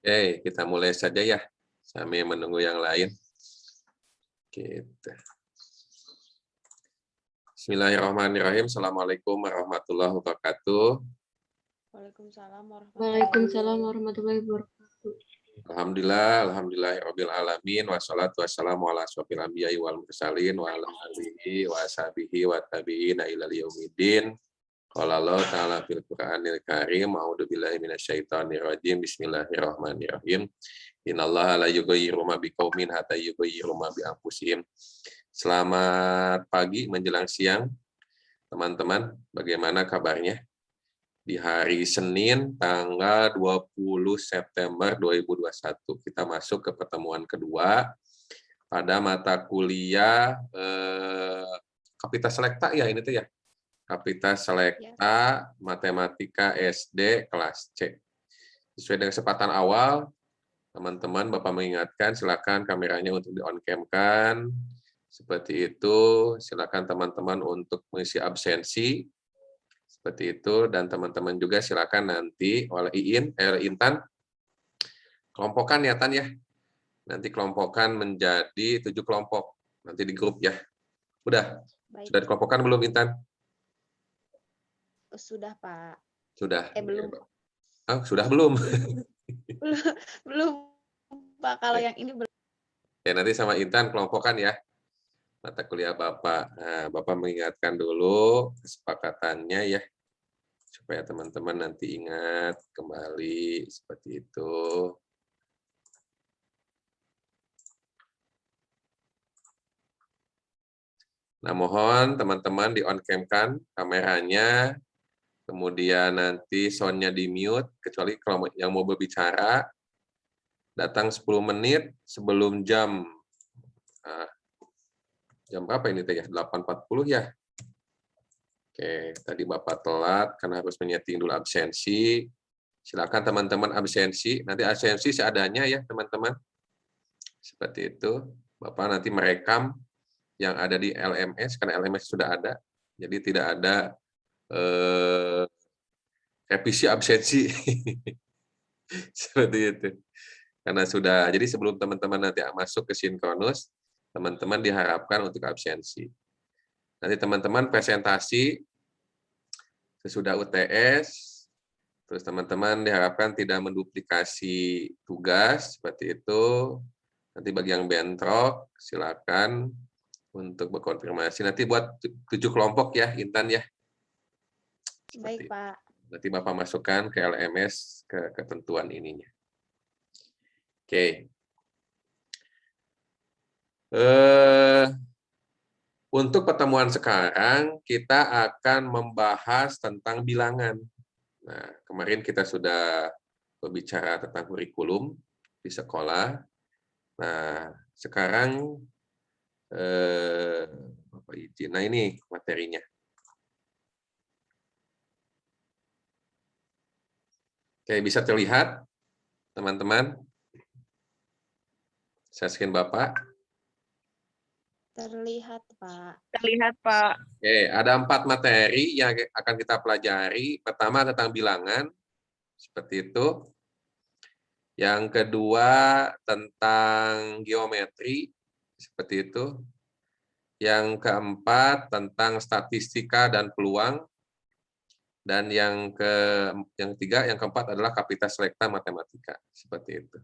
Oke, kita mulai saja ya, sambil menunggu yang lain. Gitu. Bismillahirrahmanirrahim. Assalamualaikum warahmatullahi wabarakatuh. Waalaikumsalam Waalaikumsalam warahmatullahi wabarakatuh. Alhamdulillahirabbil alamin, wassalatu wassalamu ala asyrofil anbiya'i wal mursalin wa ala alihi wa sahbihi wa tabi'ina ila yaumiddin. Qala Allah ta'ala fil Qur'anil Karim, a'udzubillahi minasyaitonir rajim. Bismillahirrahmanirrahim. Innallaha la yughayyiru ma biqaumin hatta yughayyiru ma bi anfusihim. Selamat pagi menjelang siang, teman-teman. Bagaimana kabarnya? Di hari Senin tanggal 20 September 2021 kita masuk ke pertemuan kedua pada mata kuliah Kapita Selekta ya, ini tuh ya. Kapita Selekta Matematika SD kelas C. Sesuai dengan kesempatan awal, teman-teman, Bapak mengingatkan silakan kameranya untuk di-on-cam-kan. Seperti itu, silakan teman-teman untuk mengisi absensi. Seperti itu, dan teman-teman juga silakan nanti oleh Intan, kelompokkan ya Tan ya. Nanti kelompokkan menjadi 7 kelompok, nanti di grup ya. Udah? Baik. Sudah dikelompokkan belum Intan? Sudah, Pak. Sudah. Belum. Oh, sudah belum? belum, Pak. Kalau yang ini belum. Ya, nanti sama Intan kelompokkan ya. Mata kuliah Bapak. Nah, Bapak mengingatkan dulu kesepakatannya ya. Supaya teman-teman nanti ingat kembali seperti itu. Nah, mohon teman-teman di-on-cam-kan kameranya, kemudian nanti sound-nya di-mute, kecuali kalau yang mau berbicara, datang 10 menit sebelum jam berapa ini teh ya? 8.40 ya? Oke, tadi Bapak telat karena harus menyeting dulu absensi. Silakan teman-teman absensi, nanti absensi seadanya ya teman-teman. Seperti itu, Bapak nanti merekam yang ada di LMS, karena LMS sudah ada, jadi tidak ada revisi absensi. Seperti itu. Karena sudah, jadi sebelum teman-teman nanti masuk ke sinkronus, teman-teman diharapkan untuk absensi. Nanti teman-teman presentasi sesudah UTS, terus teman-teman diharapkan tidak menduplikasi tugas, seperti itu. Nanti bagi yang bentrok, silakan untuk berkonfirmasi. Nanti buat 7 kelompok ya, Intan ya. Baik, Pak. Nanti Bapak masukkan ke LMS ke ketentuan ininya. Oke. Untuk pertemuan sekarang, kita akan membahas tentang bilangan. Nah, kemarin kita sudah berbicara tentang kurikulum di sekolah. Nah, sekarang Bapak izin. Nah, ini materinya. Oke, bisa terlihat, teman-teman? Saya screen Bapak. Terlihat, Pak. Terlihat, Pak. Oke, ada 4 materi yang akan kita pelajari. Pertama tentang bilangan, seperti itu. Yang kedua tentang geometri, seperti itu. Yang keempat tentang statistika dan peluang. Dan yang ketiga, yang keempat adalah Kapita Selekta Matematika, seperti itu.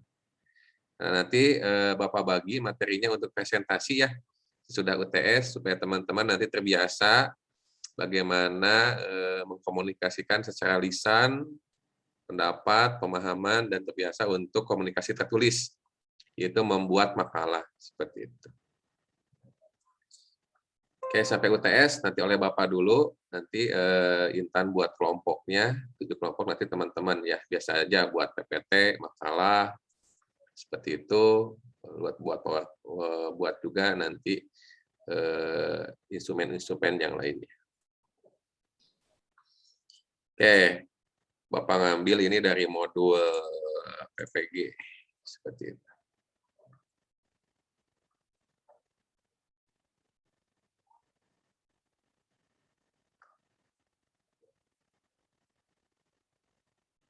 Nah, nanti Bapak bagi materinya untuk presentasi ya, sudah UTS, supaya teman-teman nanti terbiasa bagaimana mengkomunikasikan secara lisan, pendapat, pemahaman, dan terbiasa untuk komunikasi tertulis, yaitu membuat makalah, seperti itu. Oke, sampai UTS nanti oleh Bapak dulu, nanti Intan buat kelompoknya, 7 kelompok nanti teman-teman ya, biasa aja buat PPT, makalah, seperti itu, buat juga nanti instrumen-instrumen yang lainnya. Oke, Bapak ngambil ini dari modul PPG, seperti itu.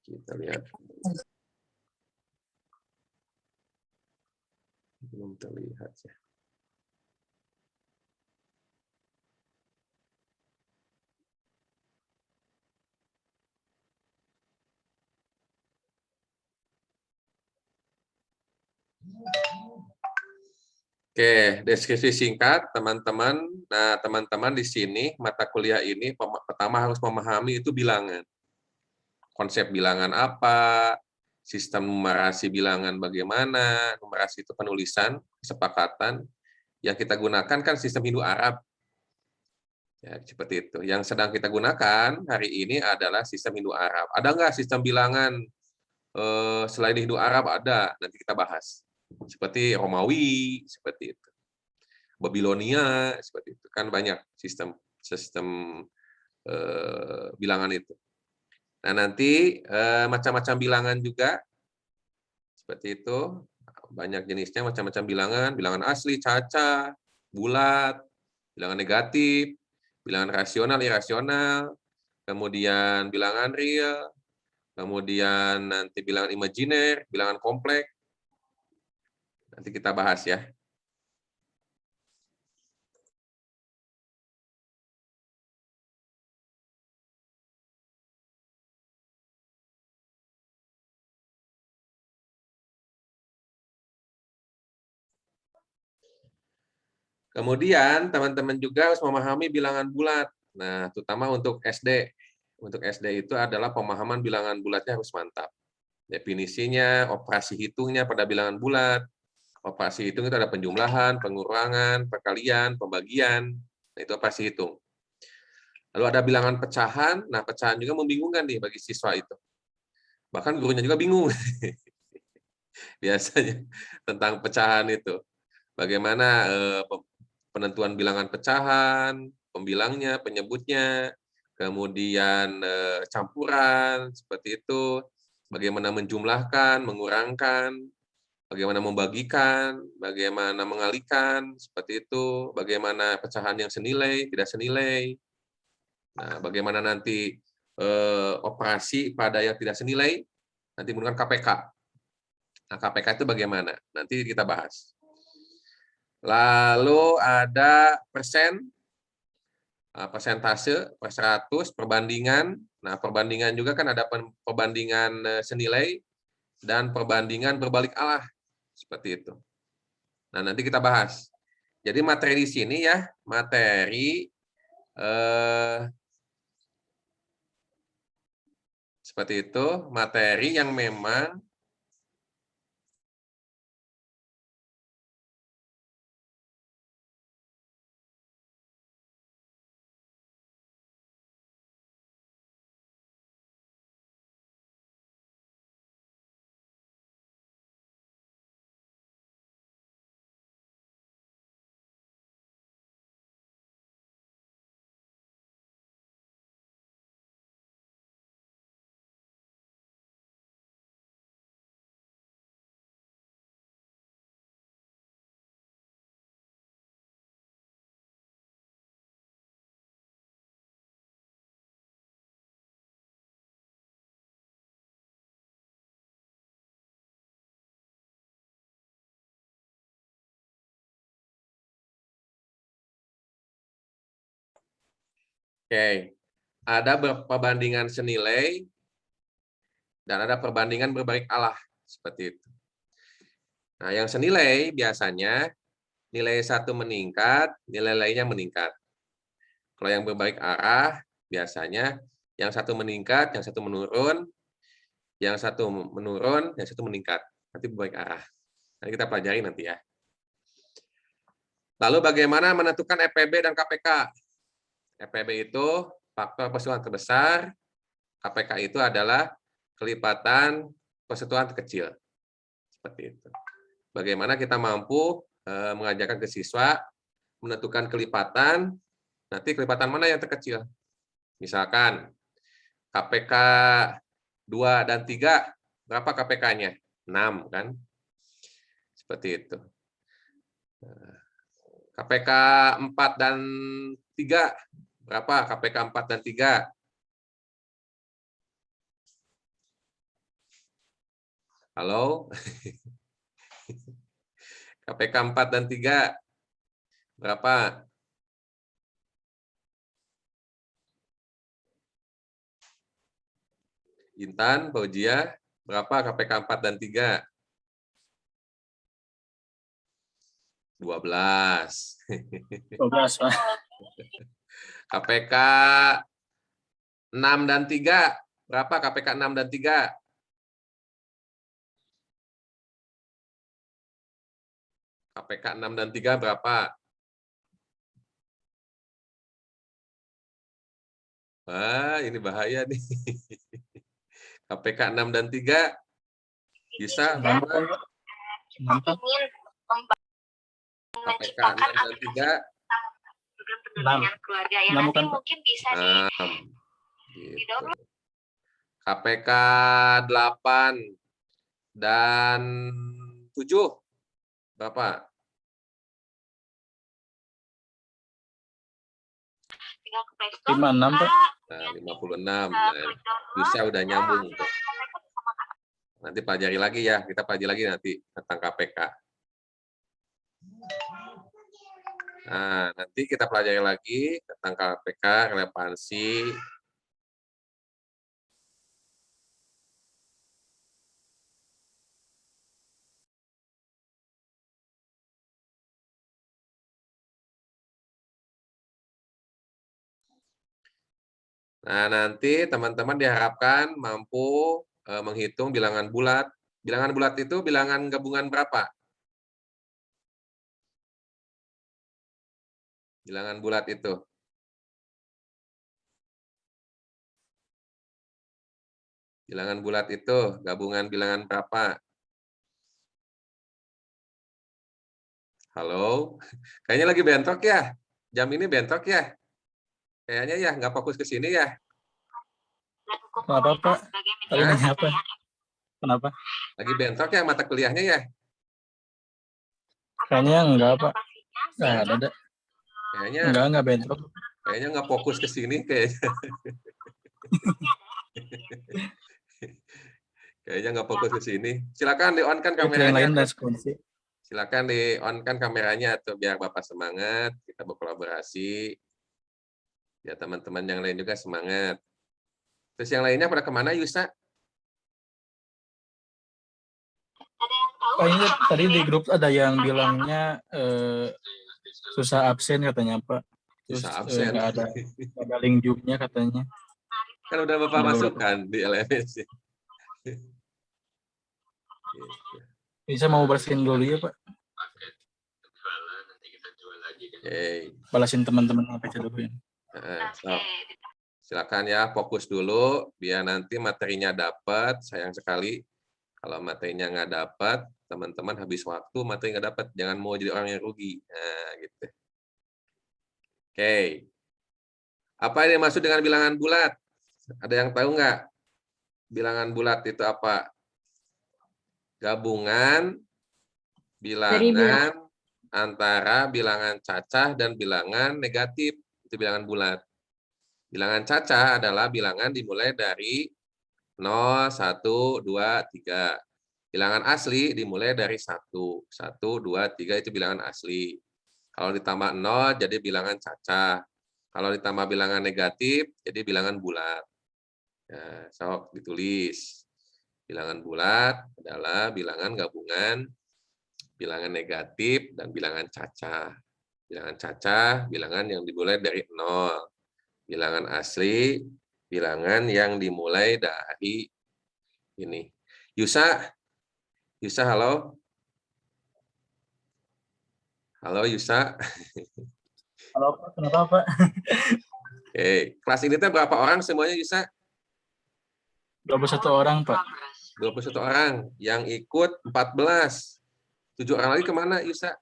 Kita lihat. Belum terlihat ya. Oke, deskripsi singkat teman-teman. Nah, teman-teman di sini mata kuliah ini pertama harus memahami itu bilangan. Konsep bilangan apa, sistem numerasi bilangan bagaimana, numerasi itu penulisan, kesepakatan. Yang kita gunakan kan sistem Hindu-Arab. Ya, seperti itu. Yang sedang kita gunakan hari ini adalah sistem Hindu-Arab. Ada nggak sistem bilangan selain Hindu-Arab? Ada, nanti kita bahas. Seperti Romawi, seperti itu. Babilonia, seperti itu. Kan banyak sistem bilangan itu. Nah, nanti macam-macam bilangan juga, seperti itu. Banyak jenisnya, macam-macam bilangan. Bilangan asli, caca, bulat, bilangan negatif, bilangan rasional, irasional, kemudian bilangan real, kemudian nanti bilangan imajiner, bilangan kompleks. Nanti kita bahas ya. Kemudian teman-teman juga harus memahami bilangan bulat. Nah, terutama untuk SD. Untuk SD itu adalah pemahaman bilangan bulatnya harus mantap. Definisinya, operasi hitungnya pada bilangan bulat. Operasi hitung itu ada penjumlahan, pengurangan, perkalian, pembagian. Nah, itu operasi hitung. Lalu ada bilangan pecahan. Nah, pecahan juga membingungkan nih bagi siswa itu. Bahkan gurunya juga bingung. Biasanya tentang pecahan itu. Bagaimana penentuan bilangan pecahan, pembilangnya, penyebutnya, kemudian campuran, seperti itu, bagaimana menjumlahkan, mengurangkan, bagaimana membagikan, bagaimana mengalihkan, seperti itu, bagaimana pecahan yang senilai, tidak senilai, nah, bagaimana nanti operasi pada yang tidak senilai, nanti menggunakan KPK. Nah, KPK itu bagaimana? Nanti kita bahas. Lalu ada persen, persentase, per 100, perbandingan. Nah, perbandingan juga kan ada perbandingan senilai dan perbandingan berbalik arah. Seperti itu. Nah, nanti kita bahas. Jadi materi di sini ya, materi seperti itu, materi yang memang oke, ada perbandingan senilai dan ada perbandingan berbalik arah seperti itu. Nah, yang senilai biasanya nilai satu meningkat, nilai lainnya meningkat. Kalau yang berbalik arah biasanya yang satu meningkat, yang satu menurun, yang satu menurun, yang satu meningkat. Nanti berbalik arah. Nanti kita pelajari nanti ya. Lalu bagaimana menentukan EPB dan KPK? EPB itu faktor persetujuan terbesar, KPK itu adalah kelipatan persetujuan terkecil. Seperti itu. Bagaimana kita mampu mengajarkan ke siswa menentukan kelipatan, nanti kelipatan mana yang terkecil. Misalkan KPK 2 dan 3, berapa KPK-nya? 6, kan? Seperti itu. KPK 4 dan 3, berapa KPK 4 dan 3? Halo? KPK 4 dan 3. Berapa? Intan, Fauzia, berapa KPK 4 dan 3? 12. 12, Pak. KPK 6 dan 3. Berapa KPK 6 dan 3? KPK 6 dan 3 berapa? Wah, ini bahaya nih. KPK 6 dan 3 bisa berapa? KPK 6 dan 3 keluarga ya, nanti mungkin bisa 6. Gitu. KPK 8 dan 7 berapa? tinggal ke Play Store. 56, Pak. Nah, 56. Nah, bisa udah nyambung tuh. Nanti pelajari lagi ya, kita pelajari lagi nanti tentang KPK. Nah, nanti kita pelajari lagi tentang KPK, relevansi. Nah, nanti teman-teman diharapkan mampu menghitung bilangan bulat. Bilangan bulat itu bilangan gabungan berapa? Bilangan bulat itu. Bilangan bulat itu gabungan bilangan berapa? Halo? Kayaknya lagi bentrok ya? Jam ini bentrok ya? Kayaknya ya, nggak fokus ke sini ya? Kenapa, Pak? Tadi nanya apa? Kenapa? Lagi bentrok ya mata kuliahnya ya? Kayaknya enggak, Pak. Nggak ada. Kayaknya Enggak bentrok. kayaknya nggak fokus ke sini kayaknya. Kayaknya nggak fokus ke sini. Silakan di-on-kan Yang lain kameranya. responsif. Silakan di-on-kan kameranya atau biar Bapak semangat, kita berkolaborasi. Ya teman-teman yang lain juga semangat. Terus yang lainnya pada kemana, Yusa? Kayaknya tadi di grup ada yang bilangnya susah absen katanya, Pak. Terus Susah absen. nggak ada link Zoom-nya katanya. Kan udah Bapak masukkan di LMS. Bisa mau bersihin dulu ya, Pak. Oke. Balasin teman-teman apa dulu ya. So, silakan ya fokus dulu biar nanti materinya dapat. Sayang sekali kalau materinya nggak dapat, teman-teman habis waktu materi nggak dapat. Jangan mau jadi orang yang rugi. Nah, gitu. Oke. Apa yang dimaksud dengan bilangan bulat? Ada yang tahu nggak? Bilangan bulat itu apa? Gabungan bilangan antara bilangan cacah dan bilangan negatif. Itu bilangan bulat. Bilangan cacah adalah bilangan dimulai dari 0, 1, 2, 3. Bilangan asli dimulai dari 1, 1, 2, 3 itu bilangan asli. Kalau ditambah 0 jadi bilangan cacah. Kalau ditambah bilangan negatif jadi bilangan bulat. Nah, sok ditulis. Bilangan bulat adalah bilangan gabungan bilangan negatif dan bilangan cacah. Bilangan cacah, bilangan yang dimulai dari 0. Bilangan asli, bilangan yang dimulai dari ini. Yusa, halo. Halo Yusa. Halo, Pak. Kenapa, Pak? Oke, kelas ini teh berapa orang semuanya Yusa? 21 orang, Pak. 21 orang. Yang ikut 14. 7 orang lagi kemana Yusa?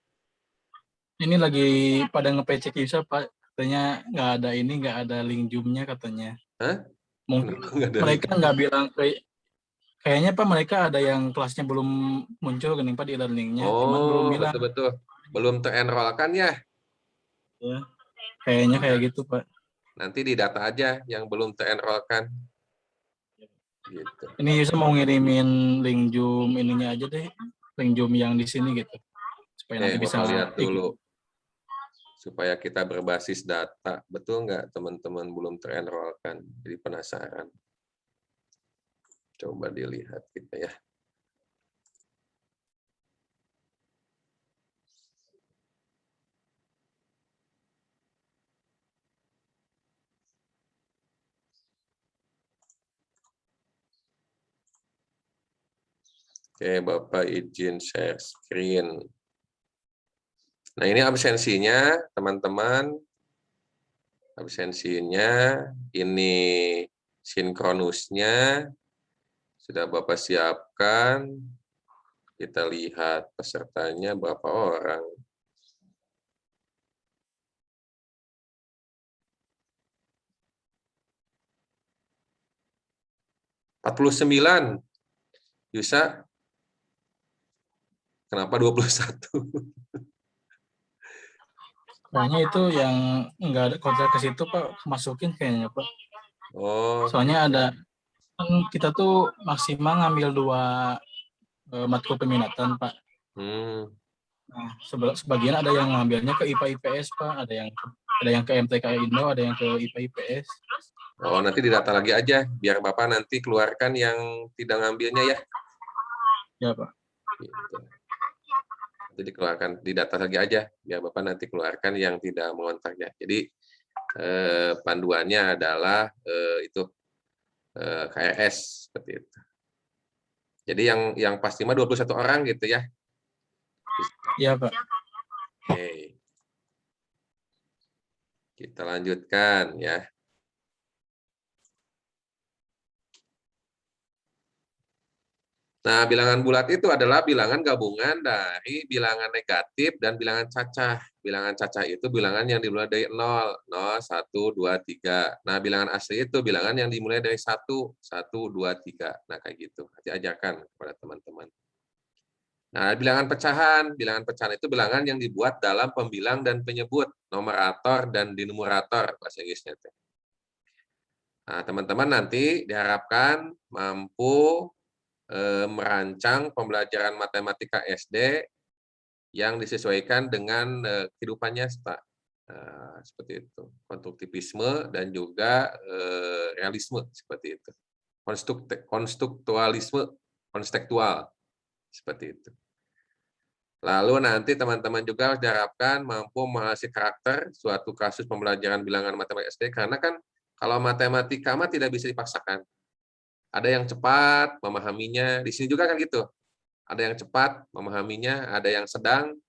Ini lagi pada nge-PC Yusa, Pak. Katanya nggak ada link Zoom-nya katanya. Hah? Mungkin mereka nggak bilang kayaknya Pak mereka ada yang kelasnya belum muncul kan Pak di learning-nya. Cuma belum bilang. Betul. Belum ter-enroll-kan ya? Ya. Kayaknya kayak gitu, Pak. Nanti di data aja yang belum ter-enroll-kan. Gitu. Ini Yusa mau ngirimin link Zoom ininya aja deh. Link Zoom yang di sini gitu. supaya nanti bisa lihat dulu. Supaya kita berbasis data. Betul nggak teman-teman belum terenrolkan? Jadi penasaran. Coba dilihat kita ya. Oke, Bapak izin share screen. Nah, ini absensinya, teman-teman. Absensinya, ini sinkronusnya. Sudah Bapak siapkan. Kita lihat pesertanya berapa orang. (49). Yusa, kenapa 21? Kayaknya itu yang nggak ada kontrak ke situ Pak, masukin kayaknya Pak. Oh, Soalnya ada, kan kita tuh maksimal ngambil 2 matkul peminatan Pak. Nah, sebagian ada yang ngambilnya ke IPA IPS Pak, ada yang ke MTK Indo, ada yang ke IPA IPS. Oh, nanti didata lagi aja, biar Bapak nanti keluarkan yang tidak ngambilnya ya. Ya Pak. Gitu. Nanti dikeluarkan, didata lagi aja, biar Bapak nanti keluarkan yang tidak mengontaknya. Jadi panduannya adalah itu KRS seperti itu. Jadi yang pasti mah 21 orang gitu ya. Iya Pak. Oke. Kita lanjutkan ya. Nah, bilangan bulat itu adalah bilangan gabungan dari bilangan negatif dan bilangan cacah. Bilangan cacah itu bilangan yang dimulai dari 0, 0, 1, 2, 3. Nah, bilangan asli itu bilangan yang dimulai dari 1, 1, 2, 3. Nah, kayak gitu. Nanti ajarkan kepada teman-teman. Nah, bilangan pecahan itu bilangan yang dibuat dalam pembilang dan penyebut, numerator dan denumerator, bahasa Inggrisnya. Nah, teman-teman nanti diharapkan mampu merancang pembelajaran matematika SD yang disesuaikan dengan kehidupannya, Pak. Seperti itu. Konstruktivisme dan juga realisme, seperti itu. Konstruktualisme, konstektual, seperti itu. Lalu nanti teman-teman juga diharapkan mampu mengalasi karakter suatu kasus pembelajaran bilangan matematika SD, karena kan kalau matematika mah tidak bisa dipaksakan. Ada yang cepat memahaminya, di sini juga kan gitu. Ada yang cepat memahaminya, ada yang sedang,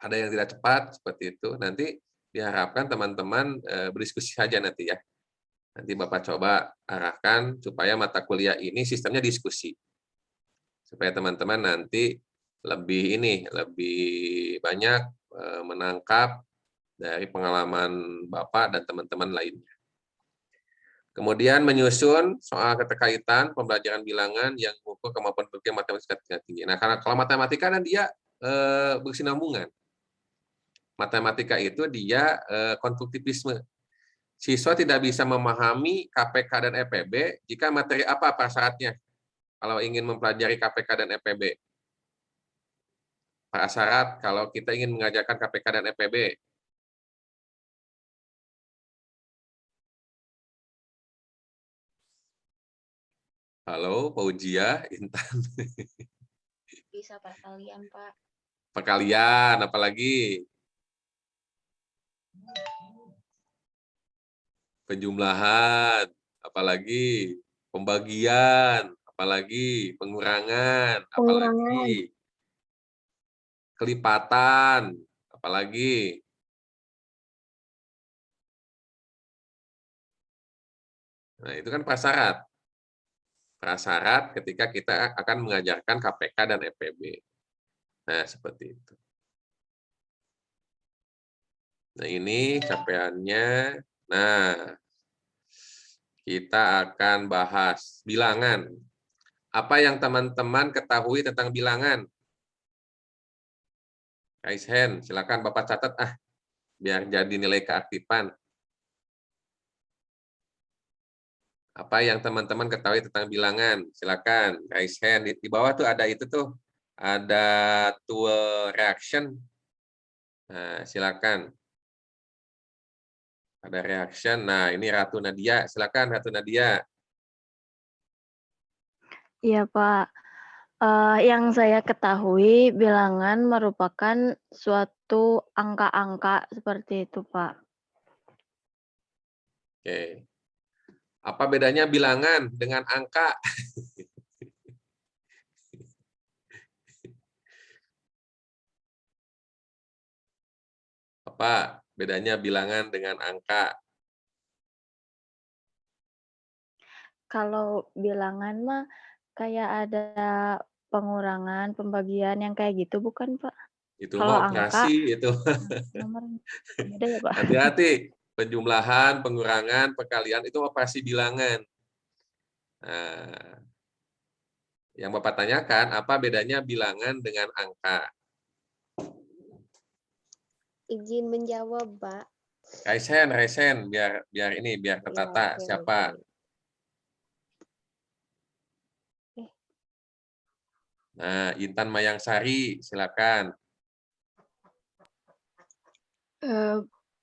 ada yang tidak cepat, seperti itu. Nanti diharapkan teman-teman berdiskusi saja nanti ya. Nanti Bapak coba arahkan supaya mata kuliah ini sistemnya diskusi. Supaya teman-teman nanti lebih banyak menangkap dari pengalaman Bapak dan teman-teman lainnya. Kemudian menyusun soal keterkaitan pembelajaran bilangan yang mengukur kemampuan berpikir matematika tingkat tinggi. Nah, karena kalau matematika kan dia berkesinambungan. Matematika itu dia konstruktivisme. Siswa tidak bisa memahami KPK dan EPB jika materi apa prasyaratnya kalau ingin mempelajari KPK dan EPB. Prasyarat kalau kita ingin mengajarkan KPK dan EPB. Halo, Pak Ujia, Intan. Bisa perkalian, Pak. Perkalian, apalagi? Penjumlahan, apalagi? Pembagian, apalagi? Pengurangan, apalagi? Kelipatan, apalagi? Nah, itu kan prasyarat. Prasyarat ketika kita akan mengajarkan KPK dan EPB. Nah, seperti itu. Nah, ini capaiannya. Nah, kita akan bahas bilangan. Apa yang teman-teman ketahui tentang bilangan? Raise hand, silakan Bapak catat biar jadi nilai keaktifan. Apa yang teman-teman ketahui tentang bilangan? Silakan raise hand. Di bawah tuh ada itu tuh. Ada tool reaction. Nah, silakan. Ada reaction. Nah, ini Ratu Nadia. Silakan Ratu Nadia. Iya, Pak. Yang saya ketahui bilangan merupakan suatu angka-angka seperti itu, Pak. Oke. Apa bedanya bilangan dengan angka? Apa bedanya bilangan dengan angka? Kalau bilangan mah kayak ada pengurangan, pembagian yang kayak gitu bukan, Pak? Itu Kalau mah angka, operasi itu. nomor beda ya, Pak? Hati-hati. Penjumlahan, pengurangan, perkalian itu operasi bilangan. Nah, yang Bapak tanyakan, apa bedanya bilangan dengan angka? Izin menjawab, Pak. Raisen, biar Ya, tertata. oke, Siapa? oke. Eh, Nah, Intan Mayangsari, silakan.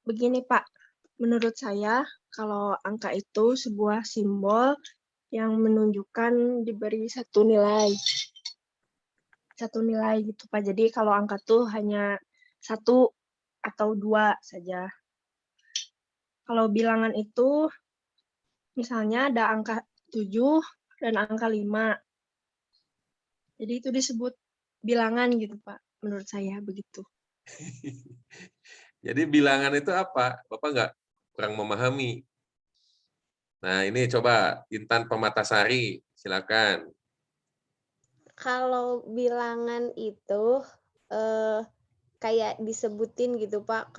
Begini Pak, menurut saya kalau angka itu sebuah simbol yang menunjukkan diberi satu nilai gitu Pak. Jadi kalau angka tuh hanya 1 atau 2 saja. Kalau bilangan itu misalnya ada angka 7 dan angka 5. Jadi itu disebut bilangan gitu Pak, menurut saya begitu. Jadi bilangan itu apa? Bapak nggak kurang memahami. Nah, ini coba Intan Permatasari, silakan. Kalau bilangan itu kayak disebutin gitu, Pak.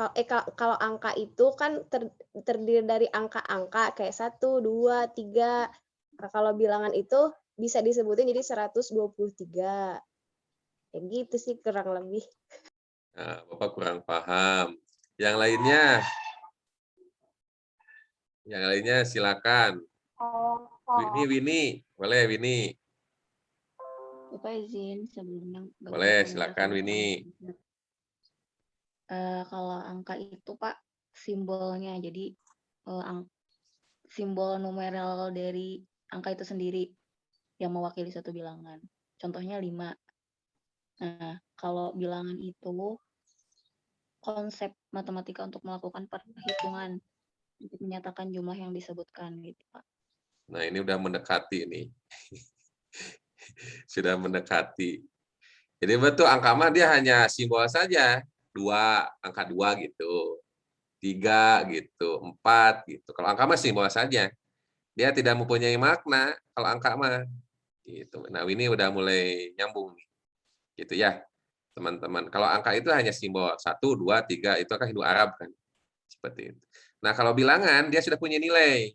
Kalau angka itu kan terdiri dari angka-angka kayak 1, 2, 3. Nah, kalau bilangan itu bisa disebutin jadi 123. Kayak gitu sih kurang lebih. Nah, Bapak kurang paham. Yang lainnya silakan. Winnie, boleh Winnie. Bapak izin sebelumnya. Boleh, silakan Winnie. Kalau angka itu Pak simbolnya, jadi simbol numeral dari angka itu sendiri yang mewakili satu bilangan. Contohnya 5. Nah, kalau bilangan itu konsep matematika untuk melakukan perhitungan untuk menyatakan jumlah yang disebutkan gitu, Pak. Nah, ini udah mendekati nih. Sudah mendekati. Jadi betul angka mah dia hanya simbol saja. 2, angka 2 gitu. 3 gitu, 4 gitu. Kalau angka mah simbol saja. Dia tidak mempunyai makna kalau angka mah. Gitu. Nah, ini udah mulai nyambung nih. Gitu ya, teman-teman. Kalau angka itu hanya simbol 1, 2, 3 itu kan Hindu Arab kan. Seperti itu. Nah, kalau bilangan dia sudah punya nilai.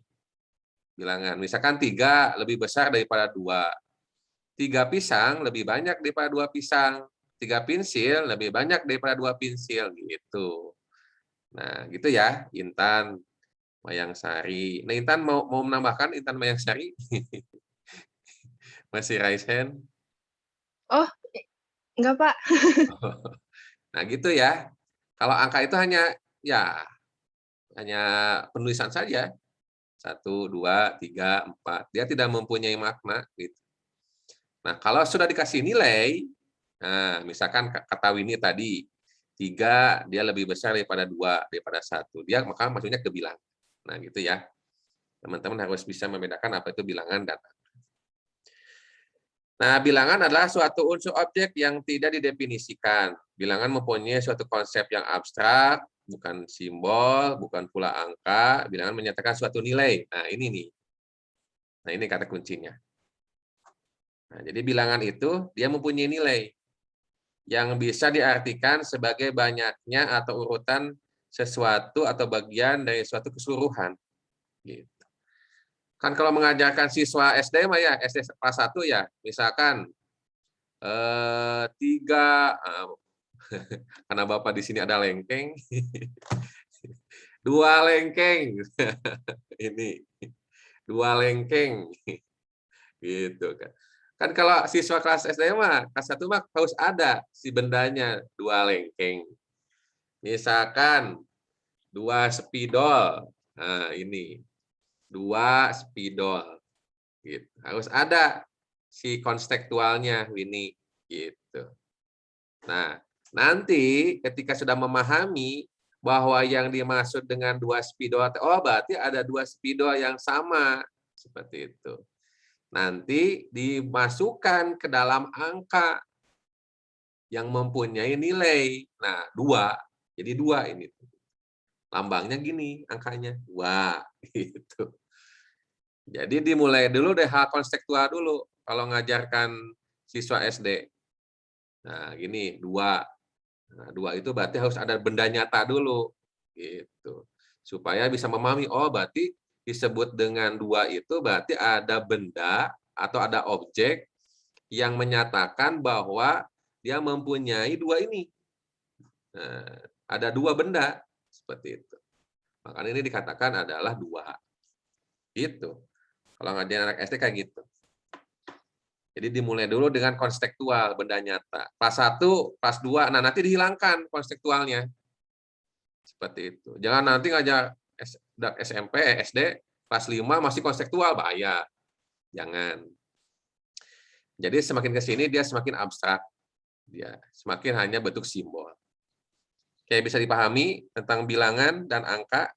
Bilangan misalkan 3 lebih besar daripada 2. 3 pisang lebih banyak daripada 2 pisang. 3 pensil lebih banyak daripada 2 pensil gitu. Nah, gitu ya, Intan Mayangsari. Nah, Intan mau menambahkan Intan Mayangsari? Masih raise hand? Oh, enggak Pak. Nah, gitu ya. Kalau angka itu hanya penulisan saja. 1, 2, 3, 4. Dia tidak mempunyai makna gitu. Nah, kalau sudah dikasih nilai, nah, misalkan kata Winnie tadi, 3 dia lebih besar daripada 2, daripada 1. Dia maka maksudnya ke bilangan. Nah, gitu ya. Teman-teman harus bisa membedakan apa itu bilangan dan angka. Nah, bilangan adalah suatu unsur objek yang tidak didefinisikan. Bilangan mempunyai suatu konsep yang abstrak, bukan simbol, bukan pula angka. Bilangan menyatakan suatu nilai. Nah, ini nih. Nah, ini kata kuncinya. Nah, jadi bilangan itu dia mempunyai nilai yang bisa diartikan sebagai banyaknya atau urutan sesuatu atau bagian dari suatu keseluruhan. Gitu. Kan kalau mengajarkan siswa SD mah ya, SD kelas 1 ya, misalkan 3, karena Bapak di sini ada lengkeng, 2 lengkeng, ini 2 lengkeng, gitu kan. Kan kalau siswa kelas SD mah, kelas 1 mah harus ada si bendanya 2 lengkeng. Misalkan 2 spidol. Nah, ini 2 spidol. Gitu. Harus ada si konstektualnya ini gitu. Nah, nanti ketika sudah memahami bahwa yang dimaksud dengan 2 spidol, oh berarti ada 2 spidol yang sama seperti itu. Nanti dimasukkan ke dalam angka yang mempunyai nilai. Nah, 2. Jadi 2 ini. Lambangnya gini, angkanya 2 gitu. Jadi dimulai dulu deh hal konstektual dulu kalau ngajarkan siswa SD. Nah, gini, 2. Nah, 2 itu berarti harus ada benda nyata dulu gitu. Supaya bisa memahami, oh berarti disebut dengan 2 itu berarti ada benda atau ada objek yang menyatakan bahwa dia mempunyai 2 ini. Nah, ada 2 benda seperti itu. Makanya ini dikatakan adalah 2. Gitu. Kalau ngajarin anak SD kayak gitu. Jadi dimulai dulu dengan konstektual, benda nyata. Kelas 1, kelas 2, nah nanti dihilangkan konstektualnya. Seperti itu. Jangan nanti ngajar SMP, SD, kelas 5 masih konstektual, bahaya. Jangan. Jadi semakin ke sini dia semakin abstrak. Dia semakin hanya bentuk simbol. Kayak bisa dipahami tentang bilangan dan angka.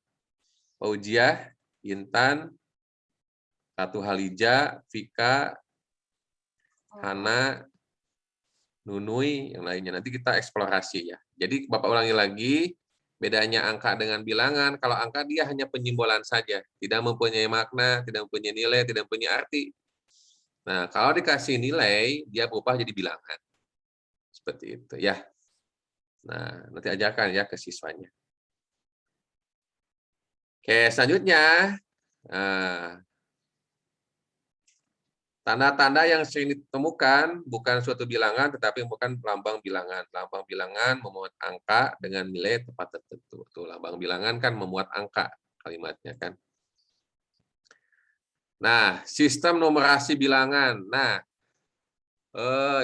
Fauziah, Intan, Ratu Halija, Vika, Hana, Nunui, yang lainnya. Nanti kita eksplorasi ya. Jadi Bapak ulangi lagi, bedanya angka dengan bilangan. Kalau angka dia hanya penyimbolan saja. Tidak mempunyai makna, tidak mempunyai nilai, tidak mempunyai arti. Nah, kalau dikasih nilai, dia berubah jadi bilangan. Seperti itu ya. Nah, nanti ajarkan ya ke siswanya. Oke, selanjutnya. Tanda-tanda yang sering ditemukan bukan suatu bilangan, tetapi bukan lambang bilangan. Lambang bilangan memuat angka dengan nilai tepat tertentu. Tuh, lambang bilangan kan memuat angka kalimatnya kan. Nah, sistem numerasi bilangan. Nah,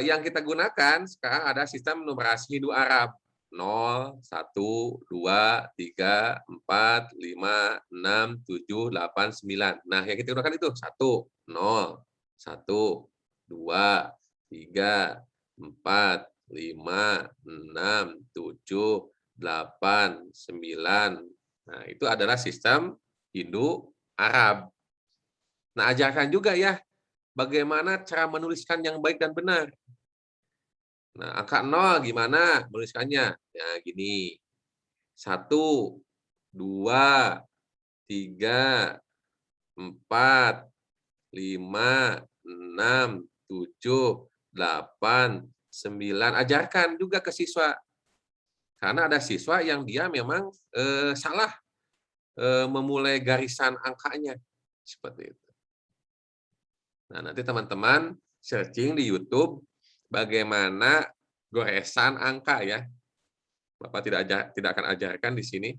yang kita gunakan sekarang ada sistem numerasi Hindu-Arab. 0, 1, 2, 3, 4, 5, 6, 7, 8, 9. Nah, yang kita gunakan itu 1, 0. 1, 2, 3, 4, 5, 6, 7, 8, 9. Nah, itu adalah sistem Hindu-Arab. Nah, ajarkan juga ya, bagaimana cara menuliskan yang baik dan benar. Nah, angka 0 gimana menuliskannya? Ya, gini. 1, 2, 3, 4, 5, 6, 7, 8, 9. Ajarkan juga ke siswa. Karena ada siswa yang dia memang salah memulai garisan angkanya. Seperti itu. Nah, nanti teman-teman searching di YouTube bagaimana goresan angka ya. Bapak tidak akan ajarkan di sini.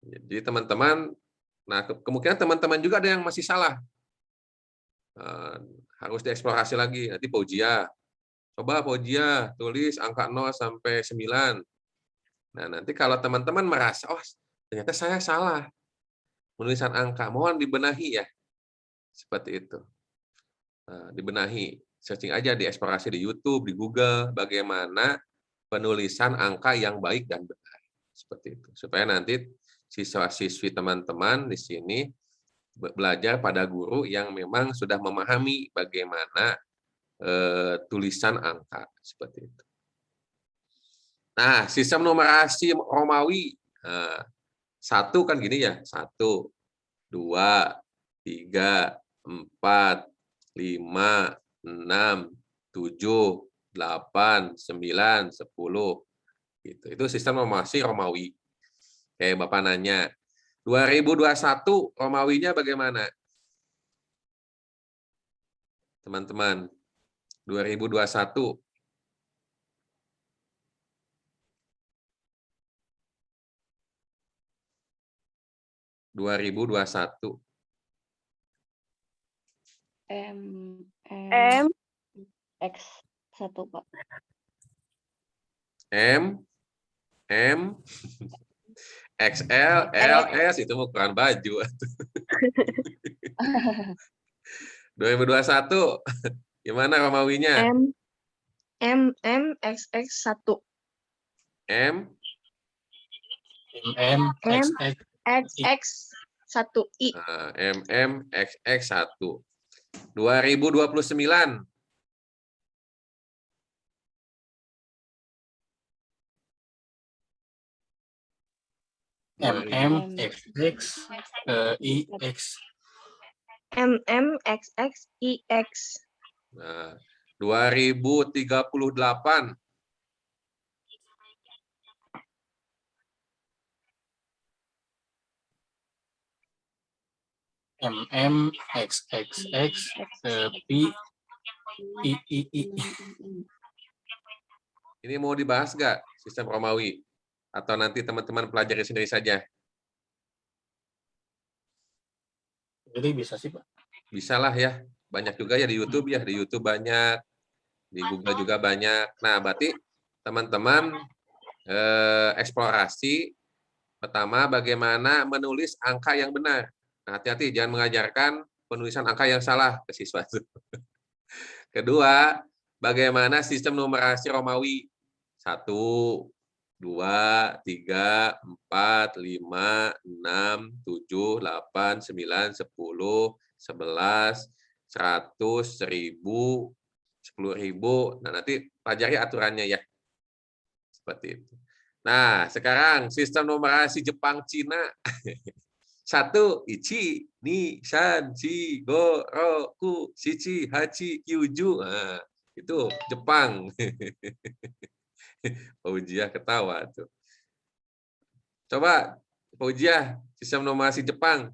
Jadi teman-teman, nah kemungkinan teman-teman juga ada yang masih salah. Harus dieksplorasi lagi. Nanti Fauziah, coba Fauziah tulis angka 0 sampai 9. Nah, nanti kalau teman-teman merasa, oh ternyata saya salah penulisan angka, mohon dibenahi ya. Seperti itu. Dibenahi. Searching aja, dieksplorasi di YouTube, di Google, bagaimana penulisan angka yang baik dan benar. Seperti itu. Supaya nanti siswa-siswi teman-teman di sini belajar pada guru yang memang sudah memahami bagaimana tulisan angka seperti itu. Nah, sistem numerasi Romawi. 1 kan gini ya, 1, 2, 3, 4, 5, 6, 7, 8, 9, 10. Gitu. Itu sistem numerasi Romawi. Kayak Bapak nanya, 2021 Romawinya bagaimana? Teman-teman, 2021. M. M. X1, Pak. M XL L S itu mau ukuran baju. 2021 gimana Romawinya? XX1. M XX XX1I. XX1 2029. XX IX. MMXXIX. Nah, 2038. MMXXX P I. Ini mau dibahas nggak sistem Romawi? Atau nanti teman-teman pelajari sendiri saja? Jadi bisa sih, Pak. Bisa lah ya. Banyak juga ya di YouTube ya. Di YouTube banyak. Di Google juga banyak. Nah, berarti teman-teman eksplorasi. Pertama, bagaimana menulis angka yang benar. Nah, hati-hati, jangan mengajarkan penulisan angka yang salah ke siswa. Kedua, bagaimana sistem numerasi Romawi. 1, 2, 3, 4, 5, 6, 7, 8, 9, 10, 11, 100, 1000, 10.000. Nah, nanti pelajari aturannya ya. Seperti itu. Nah, sekarang sistem numerasi Jepang Cina. 1, ichi, ni, san, shi, go, ro, ku, shichi, hachi, kyuju. Nah, itu Jepang. Pak Ujiah ketawa tuh. Coba Pak Ujiah, sistem numerasi Jepang.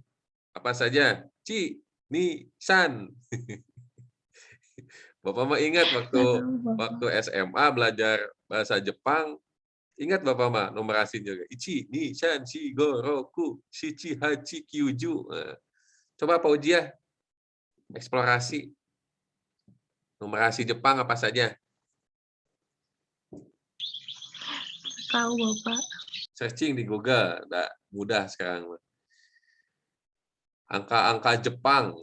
Apa saja? Chi, ni, san. Bapak mah ingat waktu SMA belajar bahasa Jepang. Ingat Bapak mah numerasi juga. Ichi, ni, san, shi, go, ro, ku, shichi, hachi, kyuju. Nah, coba Pak Ujiah eksplorasi numerasi Jepang apa saja? Tahu Bapak. Searching di Google, nggak mudah sekarang. Angka-angka Jepang.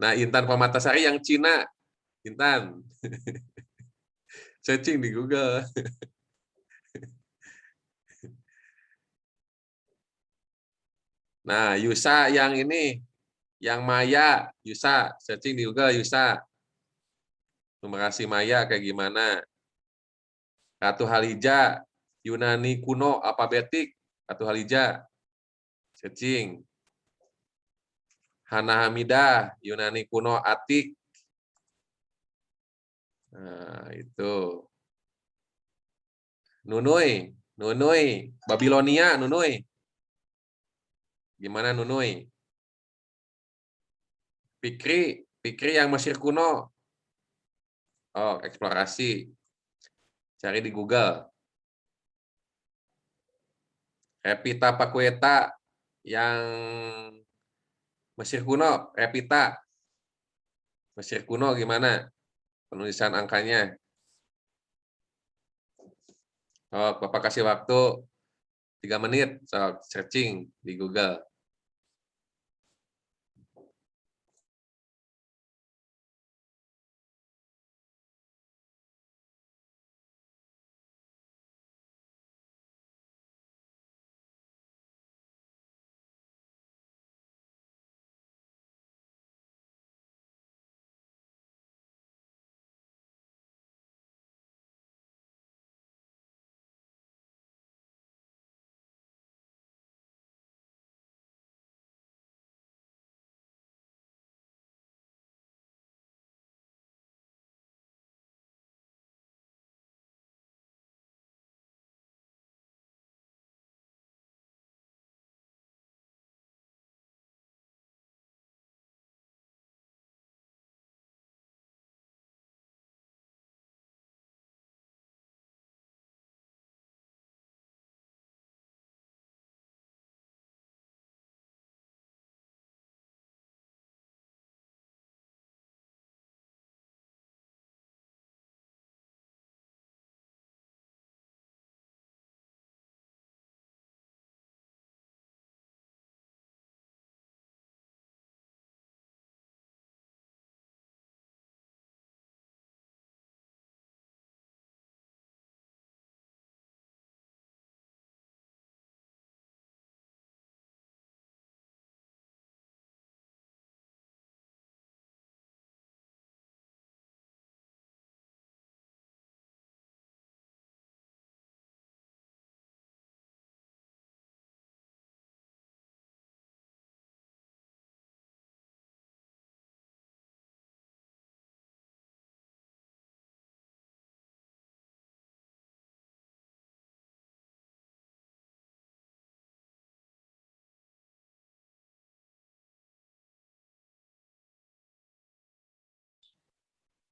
Nah, Intan Permatasari yang Cina. Intan. Searching di Google. Nah, Yusa yang ini, yang Maya, Yusa, searching di Google Yusa. Numerasi Maya kayak gimana? Ratu Halija, Yunani kuno alfabetik, Ratu Halija. Searching. Hana Hamidah, Yunani kuno Atik. Nah, itu. Nunui, Babilonia, Nunui. Gimana Nunui? Fikri yang Mesir kuno. Oh, eksplorasi. Cari di Google. Repita Pakueta yang Mesir kuno, Repita. Mesir kuno gimana? Penulisan angkanya. Oh, Bapak kasih waktu 3 menit so, searching di Google.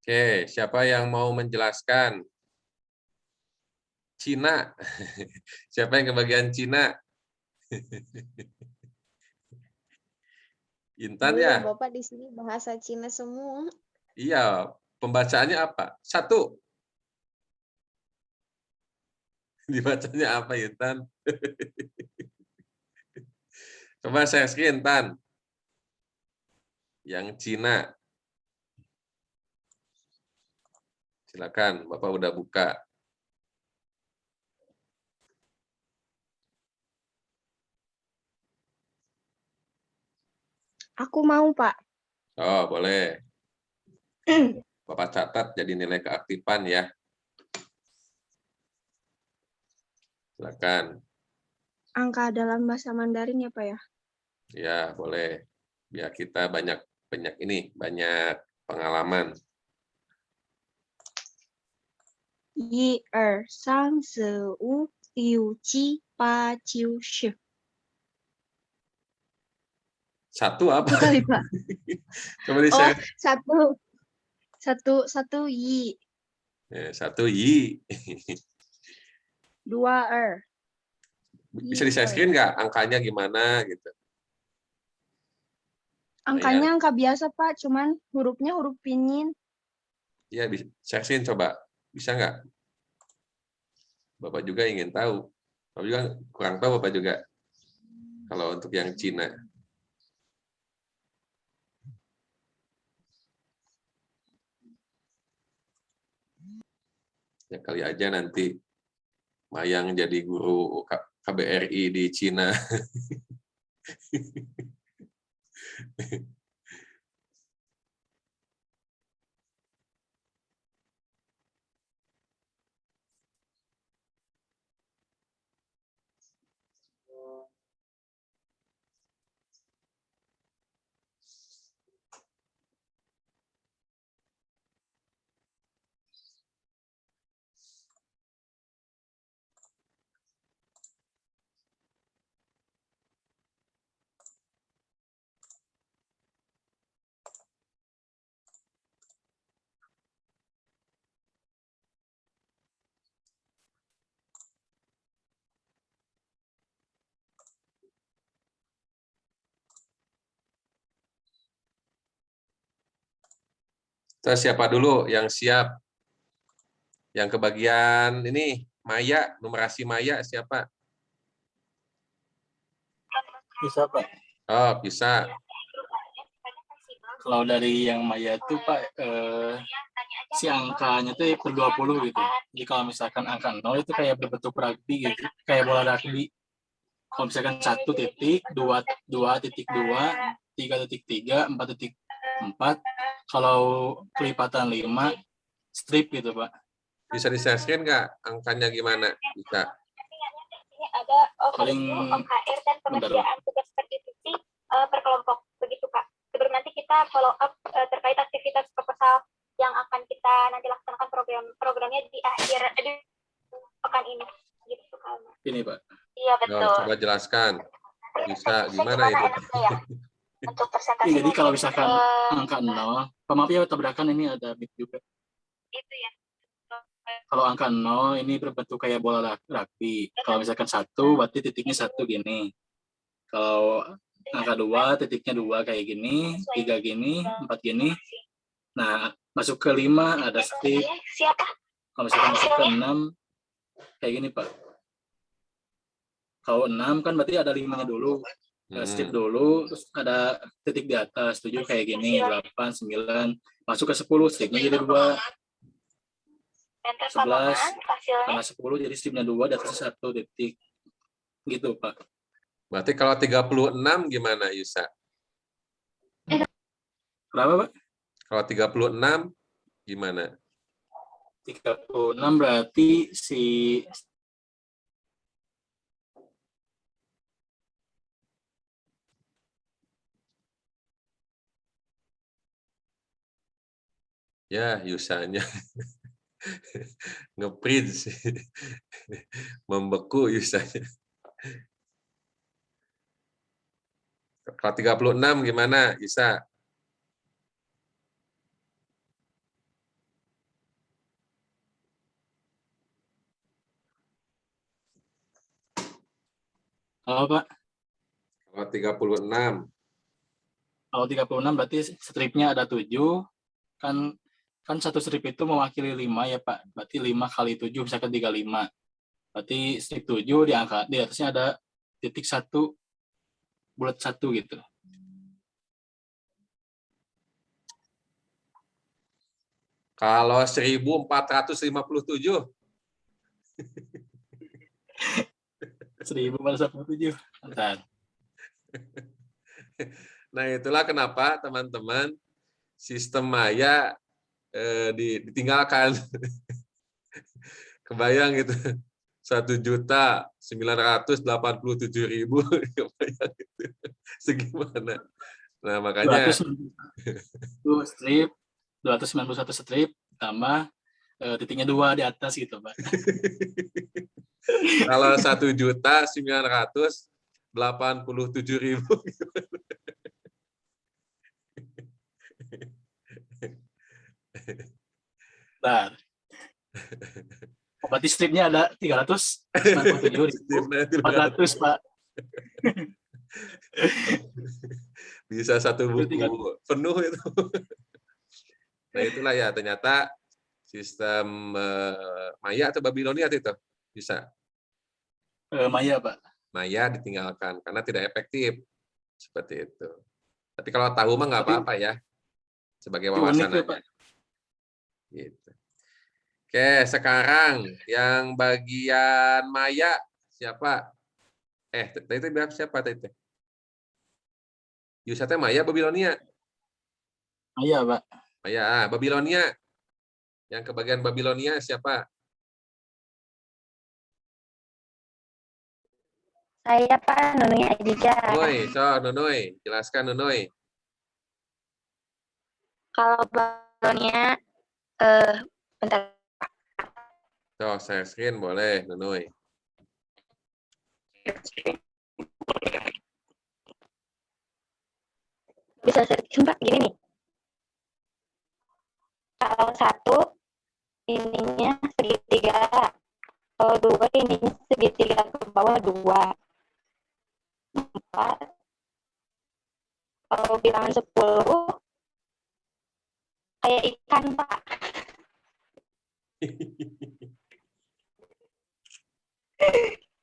Oke, siapa yang mau menjelaskan? Cina. Siapa yang kebagian Cina? Intan Belum, ya? Bapak di sini bahasa Cina semua. Iya, pembacaannya apa? 1. Dibacanya apa, Intan? Coba saya screen, Tan. Yang Cina. Silakan, Bapak udah buka. Aku mau, Pak. Oh, boleh. Bapak catat jadi nilai keaktifan ya. Silakan. Angka dalam bahasa Mandarin ya, Pak ya? Ya, boleh. Biar kita banyak pengalaman. 1、2、3、4、5、6、7、8、9、10。 1 apa? Itu kali, Pak. Coba Oh, di-share. 1 yi, 1 yi. 2 er. Bisa di-share screen nggak? Angkanya gimana gitu. Angkanya angka biasa, Pak, cuman hurufnya huruf pinyin. Iya, bisa share screen coba. Bisa nggak? Bapak juga ingin tahu. Bapak juga kurang tahu Bapak juga. Kalau untuk yang Cina. Ya kali aja nanti Mayang jadi guru KBRI di Cina. Kita siapa dulu yang siap? Yang kebagian ini Maya, numerasi Maya siapa? Bisa, Pak. Oh, bisa. Kalau dari yang Maya itu, Pak, si angkanya tuh per 20 gitu. Jadi kalau misalkan angka 0 itu kayak berbentuk rugby gitu, kayak bola rugby. Kalau misalkan 1 titik, 2 titik 2, 3 titik 3, 4 titik 4, kalau kelipatan 5, strip gitu, Pak. Bisa di-share screen nggak? Angkanya gimana? Bisa. Ada Paling OKR dan pengerjaan tugas per divisi per kelompok begitu Kak. Sebelum nanti kita follow up terkait aktivitas proposal yang akan kita nanti laksanakan programnya di akhir pekan ini gitu Kak. ini, Pak. Iya betul. Coba jelaskan. Bisa gimana itu? enaknya ya untuk presentasi. Jadi kalau misalkan angka 0, maaf ya tabrakan ini ada mic juga. Itu ya. Kalau angka 0 ini berbentuk kayak bola rugby. Kalau misalkan 1 berarti titiknya 1 gini. Kalau angka 2 titiknya 2 kayak gini, 3 gini, 4 gini. Nah, masuk ke 5 ada strip. Siapa? Kalau misalkan masuk ke 6 kayak gini, Pak. Kalau 6 kan berarti ada 5-nya dulu. Ada strip dulu, terus ada titik di atas, 7 kayak gini, 8, 9. Masuk ke 10, stripnya jadi 2. 11, tanggal 10 jadi stripnya 2, di atasnya 1 titik. Gitu, Pak. Berarti kalau 36 gimana, Yusa? Berapa, Pak? Kalau 36 gimana? 36 berarti si Ya, Yusanya nge-print sih. Membeku Yusanya. Kalau 36 gimana, Yusa? Kalau Pak, Kalau 36. kalau 36 berarti stripnya ada 7, kan satu strip itu mewakili 5 ya Pak. Berarti 5 kali 7 misalkan 35. Berarti strip 7 diangkat, di atasnya ada titik 1, bulat 1 gitu. Kalau 1457. 1457. Bentar. Nah, itulah kenapa teman-teman sistem maya ditinggalkan. Kebayang gitu. 1.987.000. Kebayang gitu. Segimana. Nah, makanya 291 strip, 291 strip tambah titiknya 2 di atas gitu, Pak. kalau 1.987.000. Bentar. Oh, berarti stripnya ada 397.400, Pak. Bisa satu buku penuh itu. Nah, itulah ya, ternyata sistem Maya atau Babilonia itu bisa. Maya, Pak. Maya ditinggalkan karena tidak efektif. Seperti itu. Tapi kalau tahu mah nggak apa-apa ya. Sebagai wawasan aja. Gitu. Oke, sekarang yang bagian Maya siapa? Tadi itu bilang siapa tadi? Yusatnya Maya Babilonia? Maya, Pak. Maya, Babilonia. Yang ke bagian Babilonia siapa? Saya Pak, Nunui Adija. Nunui, jelaskan Nunui. Kalau Babilonia, bentar. Share screen boleh, Nunui. Bisa sumpah gini nih. Kalau 1 ininya segitiga, kalau 2 ininya segitiga ke bawah 2. 4. Kalau bilangan 10 kayak ikan, Pak.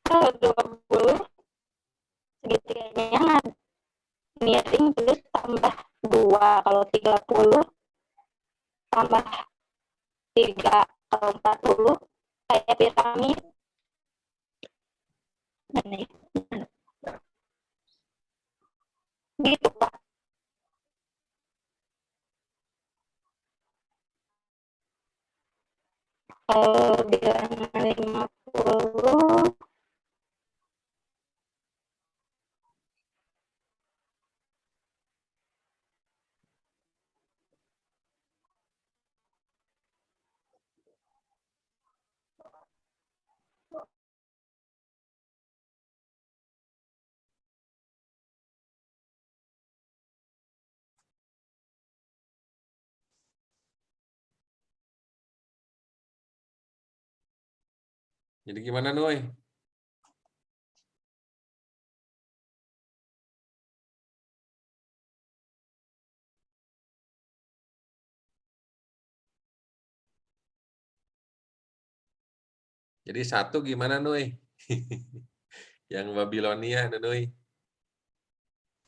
Kalau 20 segitiganya miring terus tambah 2. Kalau 30 tambah 3. Kalau 40 kayak piramid. Gitu, Pak. Kalau bilangan 50 Jadi gimana, Nui? Jadi 1 gimana, Nui? Yang Babilonia, Nui.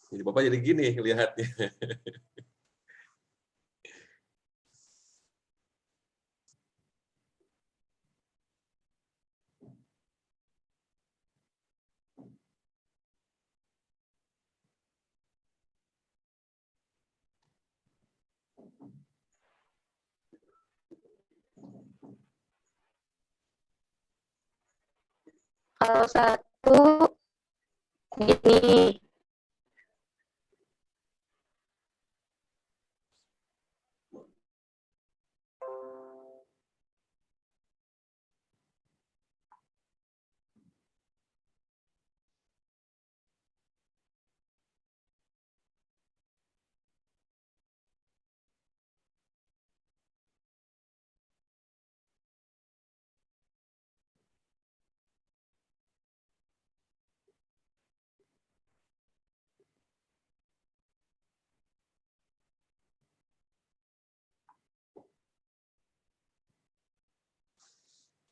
Jadi Bapak jadi gini lihatnya. kalau 1 gini.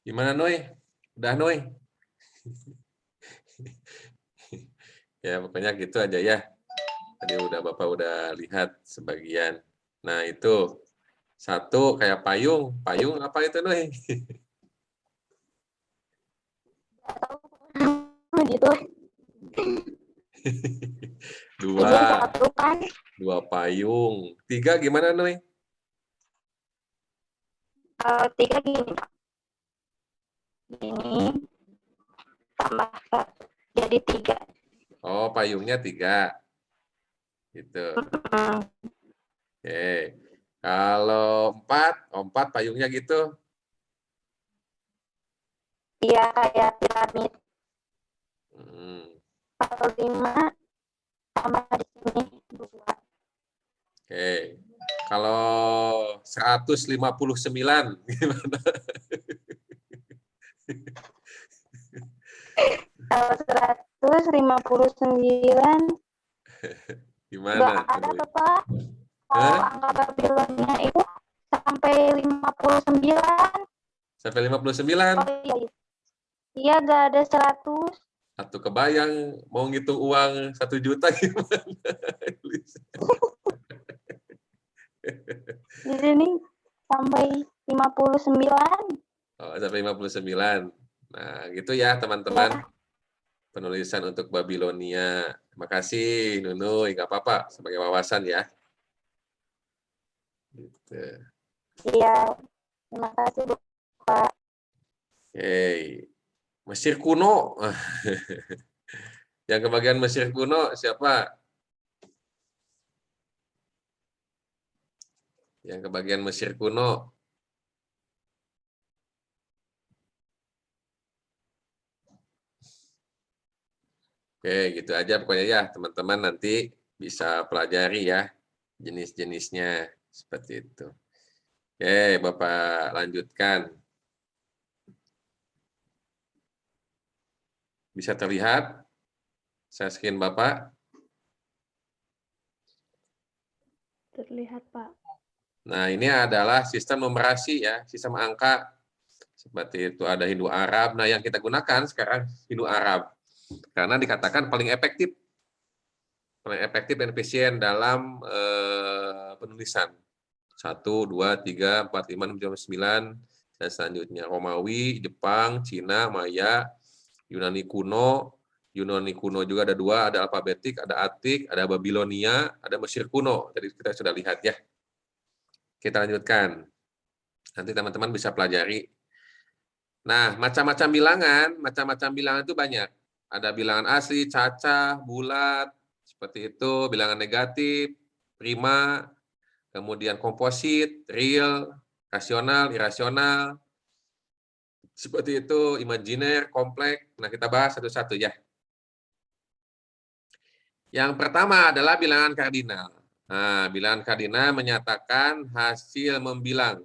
Gimana Noy? Udah Noy? Ya pokoknya gitu aja ya. Tadi Bapak udah lihat sebagian. Nah itu satu kayak payung. Payung apa itu Noy? Gitu. Dua. Satu kan. Dua payung. Tiga gimana Noy? Tiga gini. Ini tambah satu. Jadi 3. Oh payungnya 3. Gitu. Oke. Kalau 4 payungnya gitu. Iya kayak piramid. Kalau 5 tambah di sini 2. Oke. Kalau 159 gimana? Kalau 159 Gimana? nggak ada tuh Pak. Kalau angka Babilonnya itu sampai 59. Sampai 59? Oh iya. Iya nggak ada 100. Satu kebayang mau ngitung uang 1 juta gimana? Di sini sampai 59. Oh, sampai 59. Nah, gitu ya teman-teman. Penulisan untuk Babilonia. Terima kasih Nunu, nggak apa-apa sebagai wawasan ya. Gitu. Iya, terima kasih Pak. Oke. Mesir kuno. Yang kebagian Mesir kuno siapa? Yang kebagian Mesir kuno. Oke, gitu aja pokoknya ya, teman-teman nanti bisa pelajari ya jenis-jenisnya seperti itu. Oke, Bapak lanjutkan. Bisa terlihat saya screen Bapak? Terlihat, Pak. Nah, ini adalah sistem numerasi ya, sistem angka. Seperti itu ada Hindu Arab. Nah, yang kita gunakan sekarang Hindu Arab. Karena dikatakan paling efektif dan efisien dalam penulisan. 1, 2, 3, 4, 5, 6, 7, 9, dan selanjutnya Romawi, Jepang, Cina, Maya, Yunani kuno juga ada 2, ada alfabetik, ada Atik, ada Babilonia, ada Mesir kuno. Jadi kita sudah lihat ya. Kita lanjutkan. Nanti teman-teman bisa pelajari. Nah, macam-macam bilangan itu banyak. Ada bilangan asli, cacah, bulat, seperti itu, bilangan negatif, prima, kemudian komposit, real, rasional, irasional, seperti itu, imajiner, kompleks. Nah, kita bahas satu-satu ya. Yang pertama adalah bilangan kardinal. Nah, bilangan kardinal menyatakan hasil membilang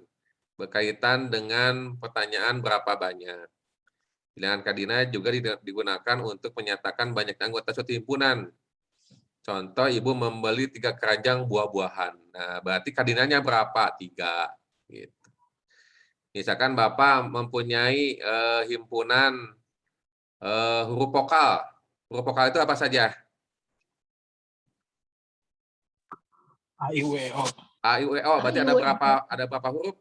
berkaitan dengan pertanyaan berapa banyak. Bilangan kardinal juga digunakan untuk menyatakan banyak anggota suatu himpunan. Contoh, ibu membeli 3 keranjang buah-buahan. Nah, berarti kardinalnya berapa? 3. Gitu. Misalkan Bapak mempunyai himpunan huruf vokal. Huruf vokal itu apa saja? A, I, U, E, O. A, I, U, E, O. Berarti ada berapa huruf?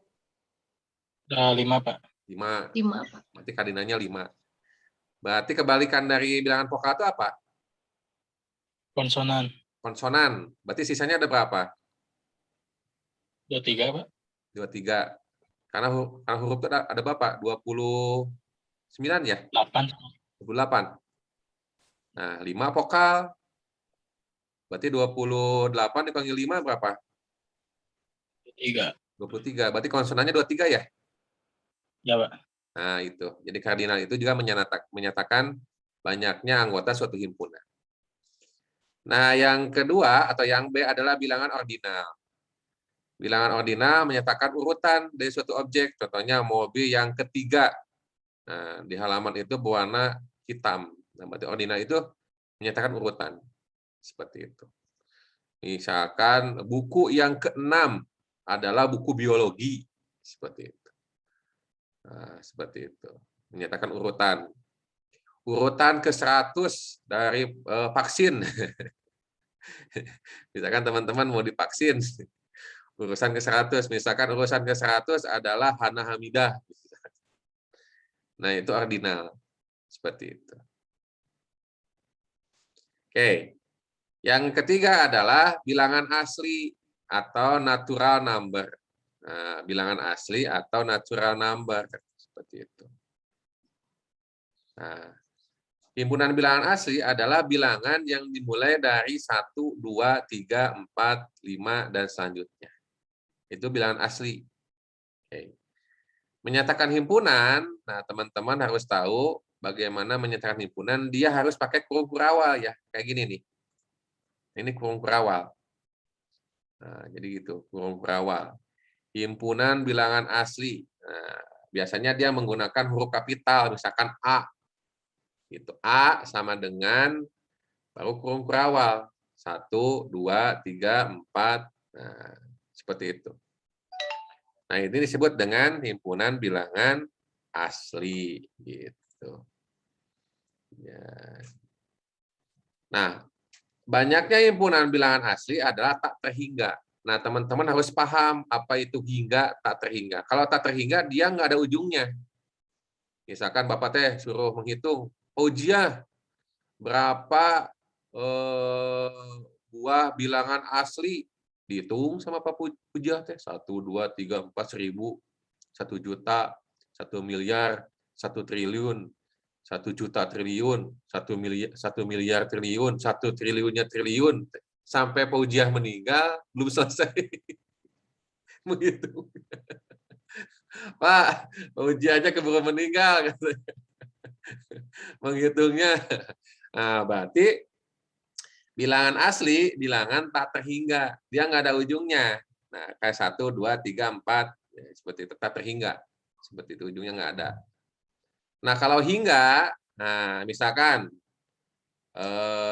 Ada 5, Pak. 5. 5, Pak. Berarti kardinalnya 5. Berarti kebalikan dari bilangan vokal itu apa? Konsonan. Konsonan. Berarti sisanya ada berapa? 23, Pak. 23. Karena huruf itu ada berapa? 29 ya? 8. 28. Nah, 5 vokal. Berarti 28 dipanggil 5 berapa? 23. 23. Berarti konsonannya 23 ya? Ya, Pak. Nah, itu. Jadi kardinal itu juga menyatakan banyaknya anggota suatu himpunan. Nah, yang kedua atau yang B adalah bilangan ordinal. Bilangan ordinal menyatakan urutan dari suatu objek, contohnya mobil yang ketiga. Nah, di halaman itu berwarna hitam. Nah, berarti ordinal itu menyatakan urutan. Seperti itu. Misalkan buku yang ke-6 adalah buku biologi. Seperti itu. Nah, seperti itu. Menyatakan urutan. Urutan ke-100 dari vaksin. Misalkan teman-teman mau divaksin. Urusan ke-100. Misalkan urusan ke-100 adalah Hana Hamidah. Nah, itu ordinal. Seperti itu. Oke. Yang ketiga adalah bilangan asli atau natural number. Nah, bilangan asli atau natural number. Seperti itu. Nah, himpunan bilangan asli adalah bilangan yang dimulai dari 1, 2, 3, 4, 5, dan selanjutnya. Itu bilangan asli. Oke. Menyatakan himpunan, nah teman-teman harus tahu bagaimana menyatakan himpunan, dia harus pakai kurung kurawal ya, kayak gini nih. Ini kurung kurawal. Nah, jadi gitu, kurung kurawal. Himpunan bilangan asli. Nah, biasanya dia menggunakan huruf kapital, misalkan A. Gitu. A sama dengan baru kurung kurawal. 1, 2, 3, 4. Nah, seperti itu. Nah, ini disebut dengan himpunan bilangan asli. Gitu. Ya. Nah, banyaknya himpunan bilangan asli adalah tak terhingga. Nah, teman-teman harus paham apa itu hingga, tak terhingga. Kalau tak terhingga, dia nggak ada ujungnya. Misalkan Bapak teh suruh menghitung, Ojia, berapa buah bilangan asli? Dihitung sama Pak Puja teh, 1, 2, 3, 4, 1000, 1 juta, 1 miliar, 1 triliun, 1 juta triliun, 1 miliar triliun, 1 triliunnya triliun, sampai Pak Ujiah meninggal belum selesai menghitung. Pak Ujiahnya keburu meninggal, menghitungnya. Nah, berarti bilangan asli, bilangan tak terhingga, dia nggak ada ujungnya. Nah, kayak 1, 2, 3, 4, ya, seperti itu, tak terhingga, seperti itu, ujungnya nggak ada. Nah, kalau hingga, nah misalkan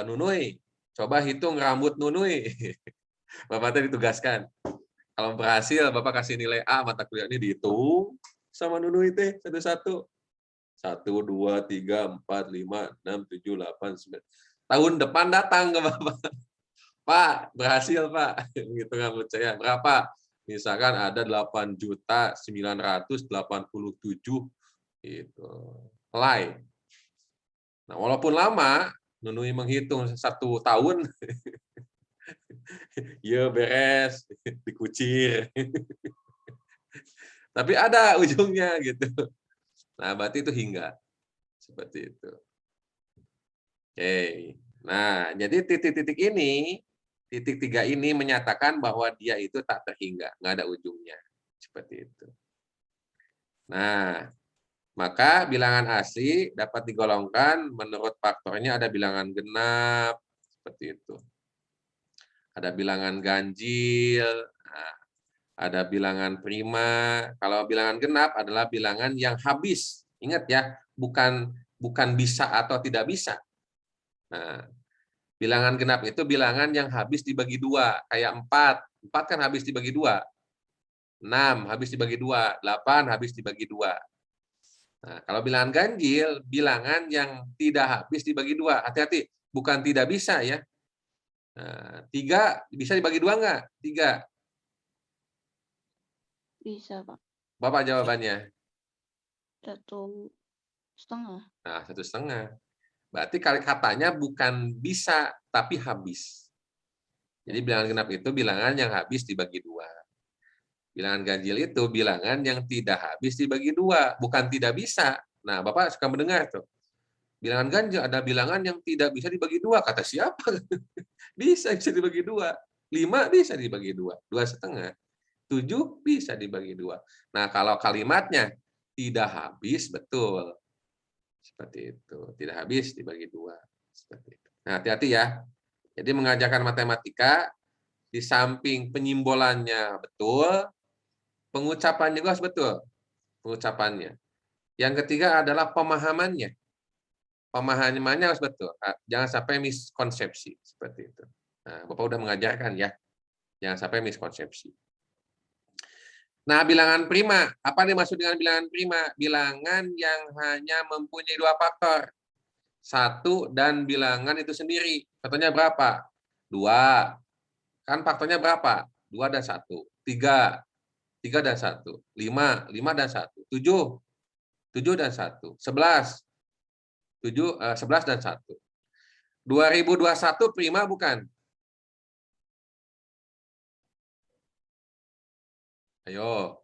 Nunui, coba hitung rambut Nunui. Bapak tadi ditugaskan. Kalau berhasil, Bapak kasih nilai A, mata kuliah ini dihitung sama Nunui teh satu-satu. 1, 2, 3, 4, 5, 6, 7, 8, 9. Tahun depan datang ke Bapak. Pak, berhasil Pak. Gitu rambut saya. Berapa? Misalkan ada 8.987 gitu. Helai. Nah, walaupun lama, Nunui menghitung 1 tahun, ya beres, dikucir. Tapi ada ujungnya gitu. Nah, berarti itu hingga. Seperti itu. Oke. Nah, jadi titik-titik ini, titik 3 ini menyatakan bahwa dia itu tak terhingga, nggak ada ujungnya. Seperti itu. Nah, maka bilangan asli dapat digolongkan menurut faktornya ada bilangan genap, seperti itu. Ada bilangan ganjil, ada bilangan prima. Kalau bilangan genap adalah bilangan yang habis. Ingat ya, bukan bisa atau tidak bisa. Nah, bilangan genap itu bilangan yang habis dibagi 2, kayak 4. 4 kan habis dibagi 2. 6 habis dibagi 2, 8 habis dibagi 2. Nah, kalau bilangan ganjil, bilangan yang tidak habis dibagi 2. Hati-hati, bukan tidak bisa ya. Nah, 3 bisa dibagi 2 nggak? 3. Bisa, Pak. Bapak jawabannya? 1,5. Nah, 1,5. Berarti katanya bukan bisa, tapi habis. Jadi bilangan genap itu bilangan yang habis dibagi 2. Bilangan ganjil itu bilangan yang tidak habis dibagi 2, bukan tidak bisa. Nah, Bapak suka mendengar tuh. Bilangan ganjil ada bilangan yang tidak bisa dibagi 2. Kata siapa? bisa dibagi 2. 5 bisa dibagi 2. 2,5. 7 bisa dibagi 2. Nah, kalau kalimatnya tidak habis, betul. Seperti itu. Tidak habis dibagi 2. Seperti itu. Nah, hati-hati ya. Jadi mengajarkan matematika, di samping penyimbolannya betul, pengucapannya juga harus betul. Pengucapannya. Yang ketiga adalah pemahamannya. Pemahamannya harus betul. Jangan sampai miskonsepsi. Seperti itu. Nah, Bapak udah mengajarkan ya. Jangan sampai miskonsepsi. Nah, bilangan prima. Apa dimaksud dengan bilangan prima? Bilangan yang hanya mempunyai 2 faktor. 1 dan bilangan itu sendiri. Faktornya berapa? 2. Kan faktornya berapa? 2 dan 1. 3. 3 dan 1. 5. 5 dan 1. 7. 7 dan 1. 11. 11 dan 1. 2021 prima bukan? Ayo.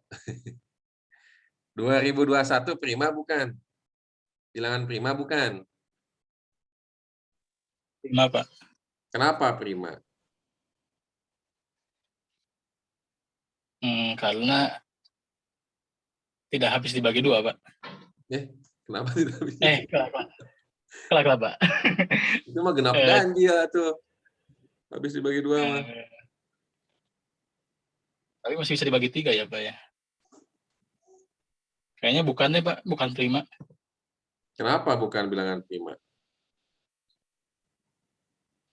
2021 prima bukan? Bilangan prima bukan? Prima, Pak. Kenapa prima? Karena tidak habis dibagi 2, Pak. Kenapa tidak bisa? Kelak, Pak. Itu mah genap ganjil tuh. Habis dibagi 2 mah. Tapi masih bisa dibagi 3 ya, Pak ya? Kayaknya bukan deh, Pak. Bukan prima. Kenapa bukan bilangan prima?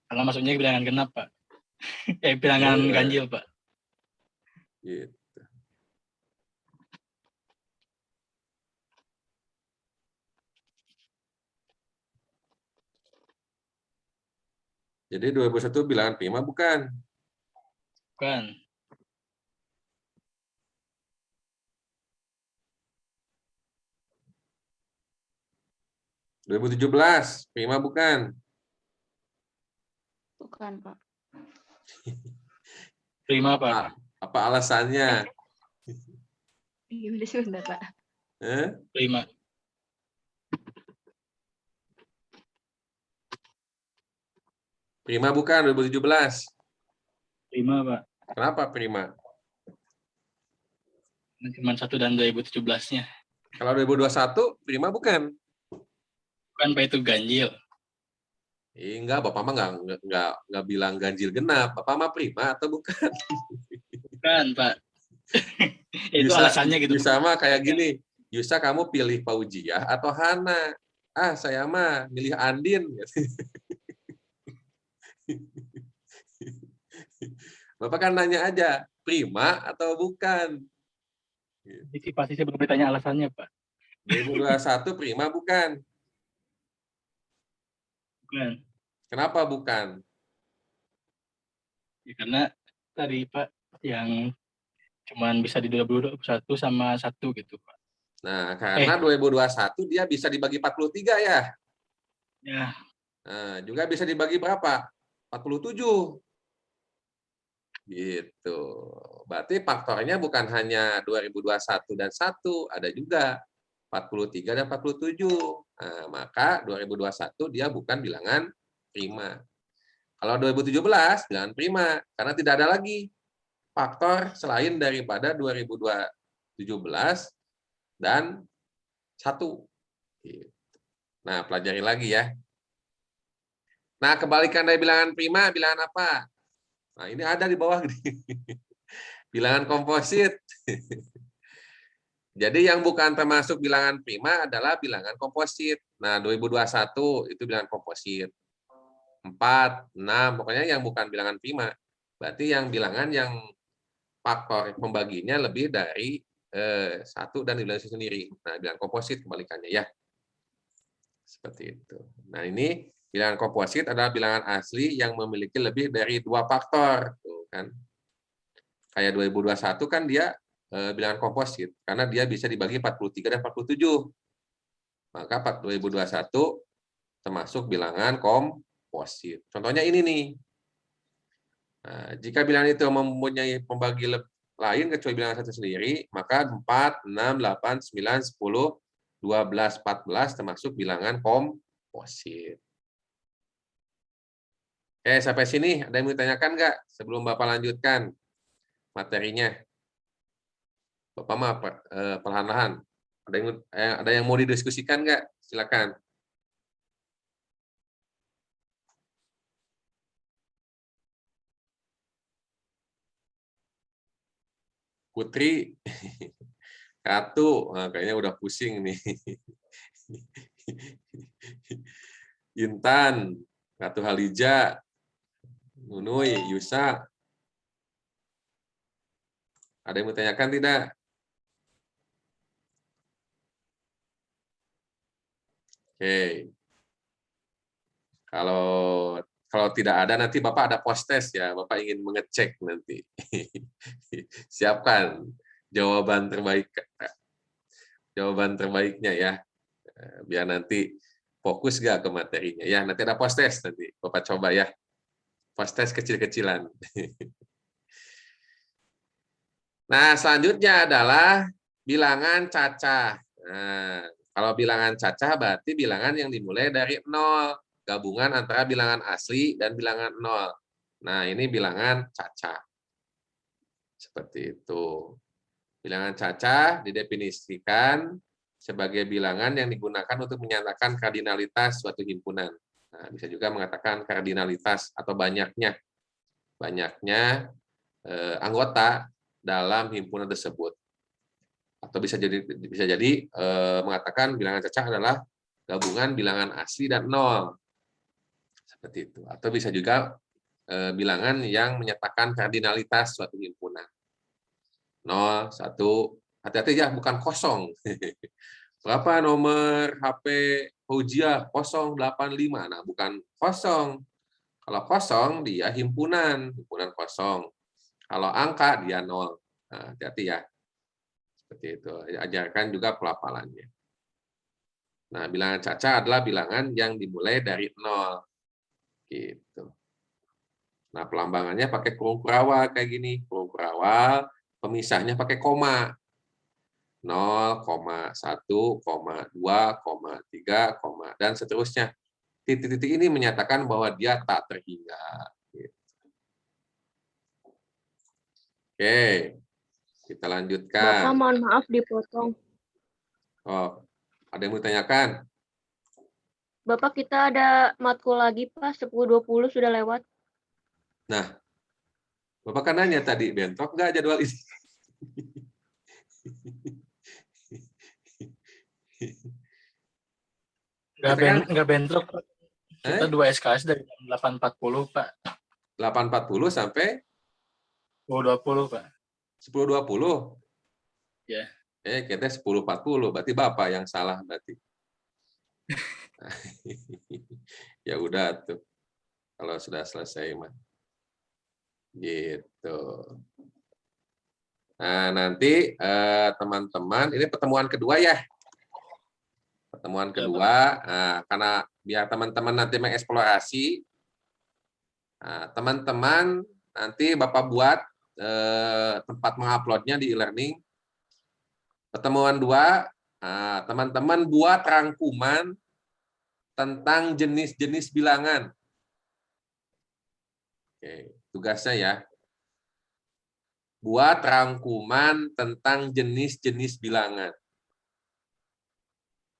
Karena maksudnya bilangan genap, Pak. Bilangan ganjil, Pak. Gitu. Jadi 2021 bilangan prima bukan? Bukan. (2017) prima bukan? Bukan, Pak. Prima, Pak. Apa alasannya? Gimana sih, bentar, Pak? Prima. Prima bukan 2017? Prima, Pak. Kenapa prima? Cuma 1 dan 2017-nya. Kalau 2021 prima bukan? Bukan, Pak, itu ganjil. Enggak, Bapak mah nggak bilang ganjil genap. Bapak mah prima atau bukan? Bukan, Pak. Itu alasannya gitu. Bisa mah kayak gini. Yusa, kamu pilih Paujiah atau Hana? Saya mah milih Andin. Bapak kan nanya aja, prima atau bukan? Pasti saya belum ditanya alasannya, Pak. 2021 prima bukan? Bukan. Kenapa bukan? Ya, karena tadi, Pak, yang cuman bisa di 2021 sama 1 gitu, Pak. Nah, karena 2021 dia bisa dibagi 43 ya? Ya. Nah, juga bisa dibagi berapa? 47. Gitu. Berarti faktornya bukan hanya 2021 dan 1, ada juga 43 dan 47. Nah, maka 2021 dia bukan bilangan prima. Kalau 2017 bilangan prima, karena tidak ada lagi faktor selain daripada 2017 dan 1. Nah, pelajari lagi ya. Nah, kebalikan dari bilangan prima, bilangan apa? Nah, ini ada di bawah. Bilangan komposit. Jadi yang bukan termasuk bilangan prima adalah bilangan komposit. Nah, 2021 itu bilangan komposit. 4, 6, pokoknya yang bukan bilangan prima. Berarti yang bilangan yang faktor pembaginya lebih dari 1 dan nilai sendiri. Nah, bilangan komposit kebalikannya ya. Seperti itu. Nah, ini bilangan komposit adalah bilangan asli yang memiliki lebih dari 2 faktor. Tuh, kan. Kayak 2021 kan dia bilangan komposit, karena dia bisa dibagi 43 dan 47. Maka 2021 termasuk bilangan komposit. Contohnya ini nih. Nah, jika bilangan itu mempunyai pembagi lain kecuali bilangan satu sendiri, maka 4, 6, 8, 9, 10, 12, 14 termasuk bilangan komposit. Oke, sampai sini ada yang mau ditanyakan nggak sebelum Bapak lanjutkan materinya? Bapak mah perlahan-lahan. Ada yang mau didiskusikan nggak? Silakan. Putri, Katu, nah, kayaknya udah pusing nih. Intan, Katu Halija, Nunui, Yusa. Ada yang mau tanyakan tidak? Oke. Kalau tidak ada, nanti Bapak ada post test ya. Bapak ingin mengecek nanti. Siapkan jawaban terbaiknya ya. Biar nanti fokus gak ke materinya. Ya, nanti ada post test nanti. Bapak coba ya. Post test kecil-kecilan. Nah, selanjutnya adalah bilangan cacah. Nah, kalau bilangan cacah berarti bilangan yang dimulai dari 0. Gabungan antara bilangan asli dan bilangan 0. Nah, ini bilangan cacah. Seperti itu. Bilangan cacah didefinisikan sebagai bilangan yang digunakan untuk menyatakan kardinalitas suatu himpunan. Nah, bisa juga mengatakan kardinalitas atau banyaknya anggota dalam himpunan tersebut. Atau bisa jadi mengatakan bilangan cacah adalah gabungan bilangan asli dan 0. Seperti itu. Atau bisa juga bilangan yang menyatakan kardinalitas suatu himpunan. 0, 1, hati-hati ya, bukan kosong. Berapa nomor HP Fauzia? 085. Nah, bukan kosong. Kalau kosong, dia himpunan kosong. Kalau angka, dia 0. Nah, hati-hati ya. Seperti itu. Ajarkan juga pelafalannya. Nah, bilangan cacah adalah bilangan yang dimulai dari 0. Gitu. Nah, pelambangannya pakai kurung kurawal kayak gini. Kurung kurawal, pemisahnya pakai koma. 0, 1, 2, 3, dan seterusnya. Titik-titik ini menyatakan bahwa dia tak terhingga. Oke, kita lanjutkan. Bapak mohon maaf dipotong. Oh, ada yang mau tanyakan? Bapak, kita ada matkul lagi, Pak. 10.20 sudah lewat. Nah, Bapak kan nanya tadi, bentrok nggak jadwal ini? Nggak bentrok, Pak. Kita 2 SKS dari jam 8.40, Pak. 8.40 sampai 10.20, Pak. 10.20? Ya. Kita 10.40, berarti Bapak yang salah berarti. Ya udah tuh. Kalau sudah selesai mah. Gitu. Nah, nanti teman-teman, ini pertemuan kedua ya. Pertemuan kedua, karena biar teman-teman nanti mengeksplorasi, teman-teman nanti Bapak buat tempat menguploadnya di e-learning. Pertemuan 2, teman-teman buat rangkuman tentang jenis-jenis bilangan. Oke, tugasnya ya. Buat rangkuman tentang jenis-jenis bilangan.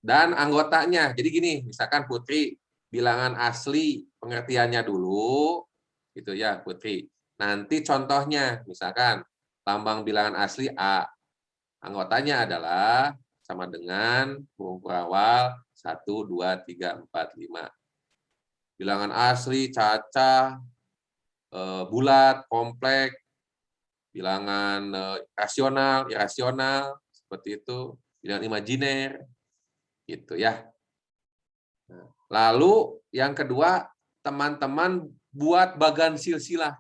Dan anggotanya. Jadi gini, misalkan Putri, bilangan asli pengertiannya dulu, gitu ya Putri. Nanti contohnya, misalkan lambang bilangan asli A. Anggotanya adalah sama dengan kurung kurawal 1, 2, 3, 4, 5. Bilangan asli, cacah, bulat, kompleks, bilangan rasional, irasional, seperti itu, bilangan imajiner, gitu ya. Lalu yang kedua, teman-teman buat bagan silsilah.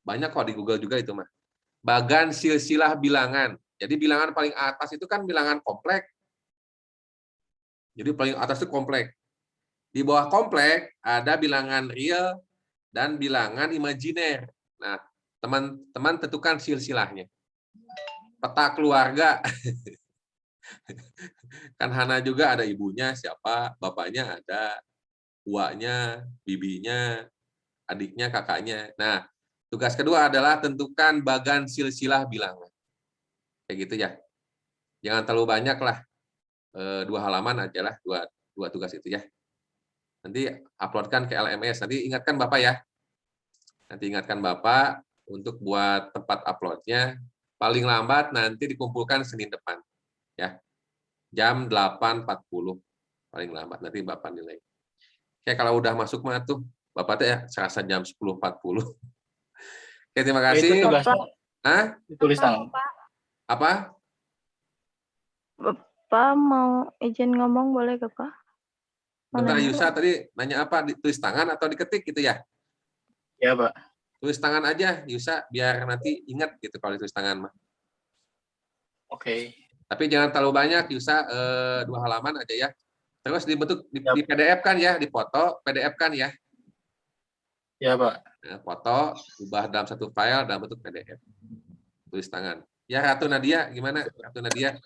Banyak kok di Google juga itu mah. Bagan silsilah bilangan. Jadi bilangan paling atas itu kan bilangan kompleks. Jadi paling atas itu kompleks. Di bawah kompleks ada bilangan real dan bilangan imajiner. Nah, teman-teman tentukan silsilahnya. Peta keluarga. Kan Hana juga ada ibunya, siapa, bapaknya ada, uaknya, bibinya, adiknya, kakaknya. Nah, tugas kedua adalah tentukan bagan silsilah bilangan. Kayak gitu ya. Jangan terlalu banyak lah. 2 halaman aja lah, dua tugas itu ya. Nanti uploadkan ke LMS. Nanti ingatkan Bapak ya. Nanti ingatkan Bapak untuk buat tempat uploadnya. Paling lambat nanti dikumpulkan Senin depan. Ya. Jam 8.40. Paling lambat. Nanti Bapak nilai. Oke, kalau udah masuk mah tuh, Bapak tuh ya serasa jam 10.40. Oke, terima kasih. Itu tugasnya. Hah? Ditulis tangan. Apa? Bapak mau izin ngomong boleh gak Pak? Bentar, Mana? Yusa tadi nanya apa? Ditulis tangan atau diketik gitu ya? Ya Pak. Tulis tangan aja, Yusa, biar nanti ingat gitu kalau ditulis tangan mah. Oke. Tapi jangan terlalu banyak, Yusa, 2 halaman aja ya. Terus dibentuk di PDF kan ya, dipoto, PDF kan ya. Ya Pak. Nah, foto, ubah dalam satu file dalam bentuk PDF. Tulis tangan. Ya, Ratu Nadia, gimana Ratu Nadia?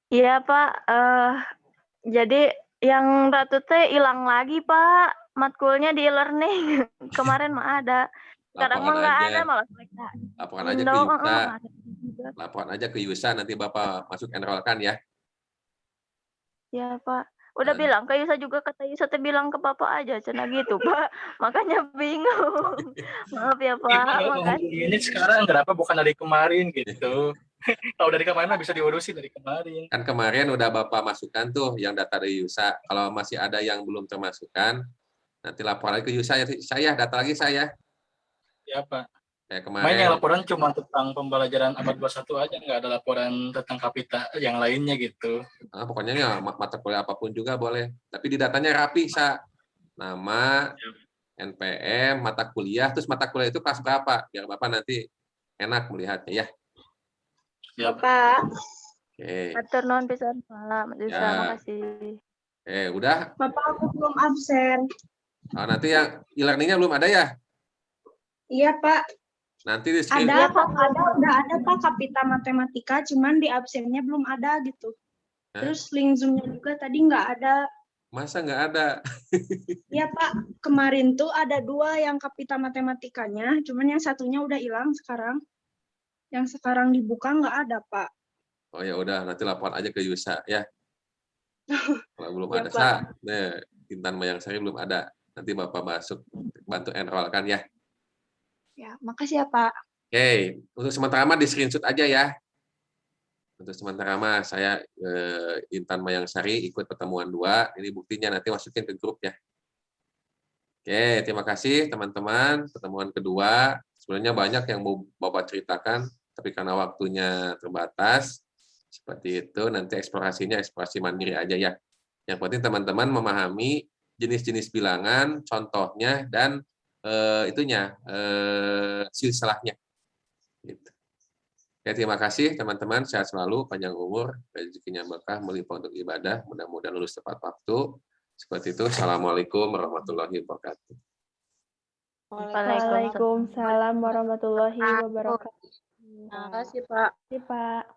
Iya Pak, jadi yang Ratu teh hilang lagi Pak, matkulnya di e-learning. Kemarin mah ada, sekarang mah nggak ada, malah mereka Laporan aja ke Indo, Yusa. nggak ada juga. Laporan aja ke Yusa, nanti Bapak masuk enrollkan ya. Ya Pak, udah bilang ke Yusa juga, kata Yusa teh bilang ke Bapak aja, cina gitu Pak, makanya bingung. Maaf ya Pak, makasih. Ini sekarang kenapa bukan dari kemarin gitu. Kalau dari kemarin mah bisa diurusin dari kemarin. Kan kemarin udah Bapak masukkan tuh yang data dari Yusa. Kalau masih ada yang belum termasukkan, nanti laporan lagi ke Yusa. Saya, data lagi saya. Ya Pak. Kayak Mainnya kemarin. laporan cuma tentang pembelajaran abad 21 aja, nggak ada laporan tentang kapita yang lainnya gitu. Nah, pokoknya ya, mata kuliah apapun juga boleh. Tapi di datanya rapi, Sa. Nama, NPM, mata kuliah, terus mata kuliah itu kelas berapa? Biar Bapak nanti enak melihatnya ya. Ya Pak. Oke. Atur nuhun pisan Pak, Yusa, Ya. makasih. Udah? Bapak aku belum absen. Oh, nanti yang e-learning-nya belum ada ya? Iya Pak. Nanti di screen. Ada Pak, udah ada Pak Kapita Matematika, cuman di absennya belum ada gitu. Terus link Zoom-nya juga tadi nggak ada. Masa nggak ada? Iya Pak, kemarin tuh ada 2 yang Kapita Matematikanya, cuman yang satunya udah hilang sekarang. Yang sekarang dibuka nggak ada Pak. Oh ya udah, nanti lapor aja ke Yusa ya. Kalau belum Ya, ada, Pak. Sa. Nah, Intan Mayangsari belum ada. Nanti Bapak masuk, bantu enroll kan ya. Ya, makasih ya Pak. Oke, untuk sementara mah di screenshot aja ya. Untuk sementara mah saya Intan Mayangsari ikut pertemuan 2. Ini buktinya, nanti masukin ke grup ya. Oke, terima kasih teman-teman. Pertemuan kedua, sebenarnya banyak yang mau Bapak ceritakan, tapi karena waktunya terbatas, seperti itu, nanti eksplorasinya eksplorasi mandiri aja ya. Yang penting teman-teman memahami jenis-jenis bilangan, contohnya, dan silsilahnya. Gitu. Oke, terima kasih teman-teman. Sehat selalu, panjang umur, rezekinya berkah, melimpah untuk ibadah. Mudah-mudahan lulus tepat waktu. Seperti itu. Assalamualaikum warahmatullahi wabarakatuh. Waalaikumsalam warahmatullahi wabarakatuh. Terima kasih Pak. Terima kasih Pak.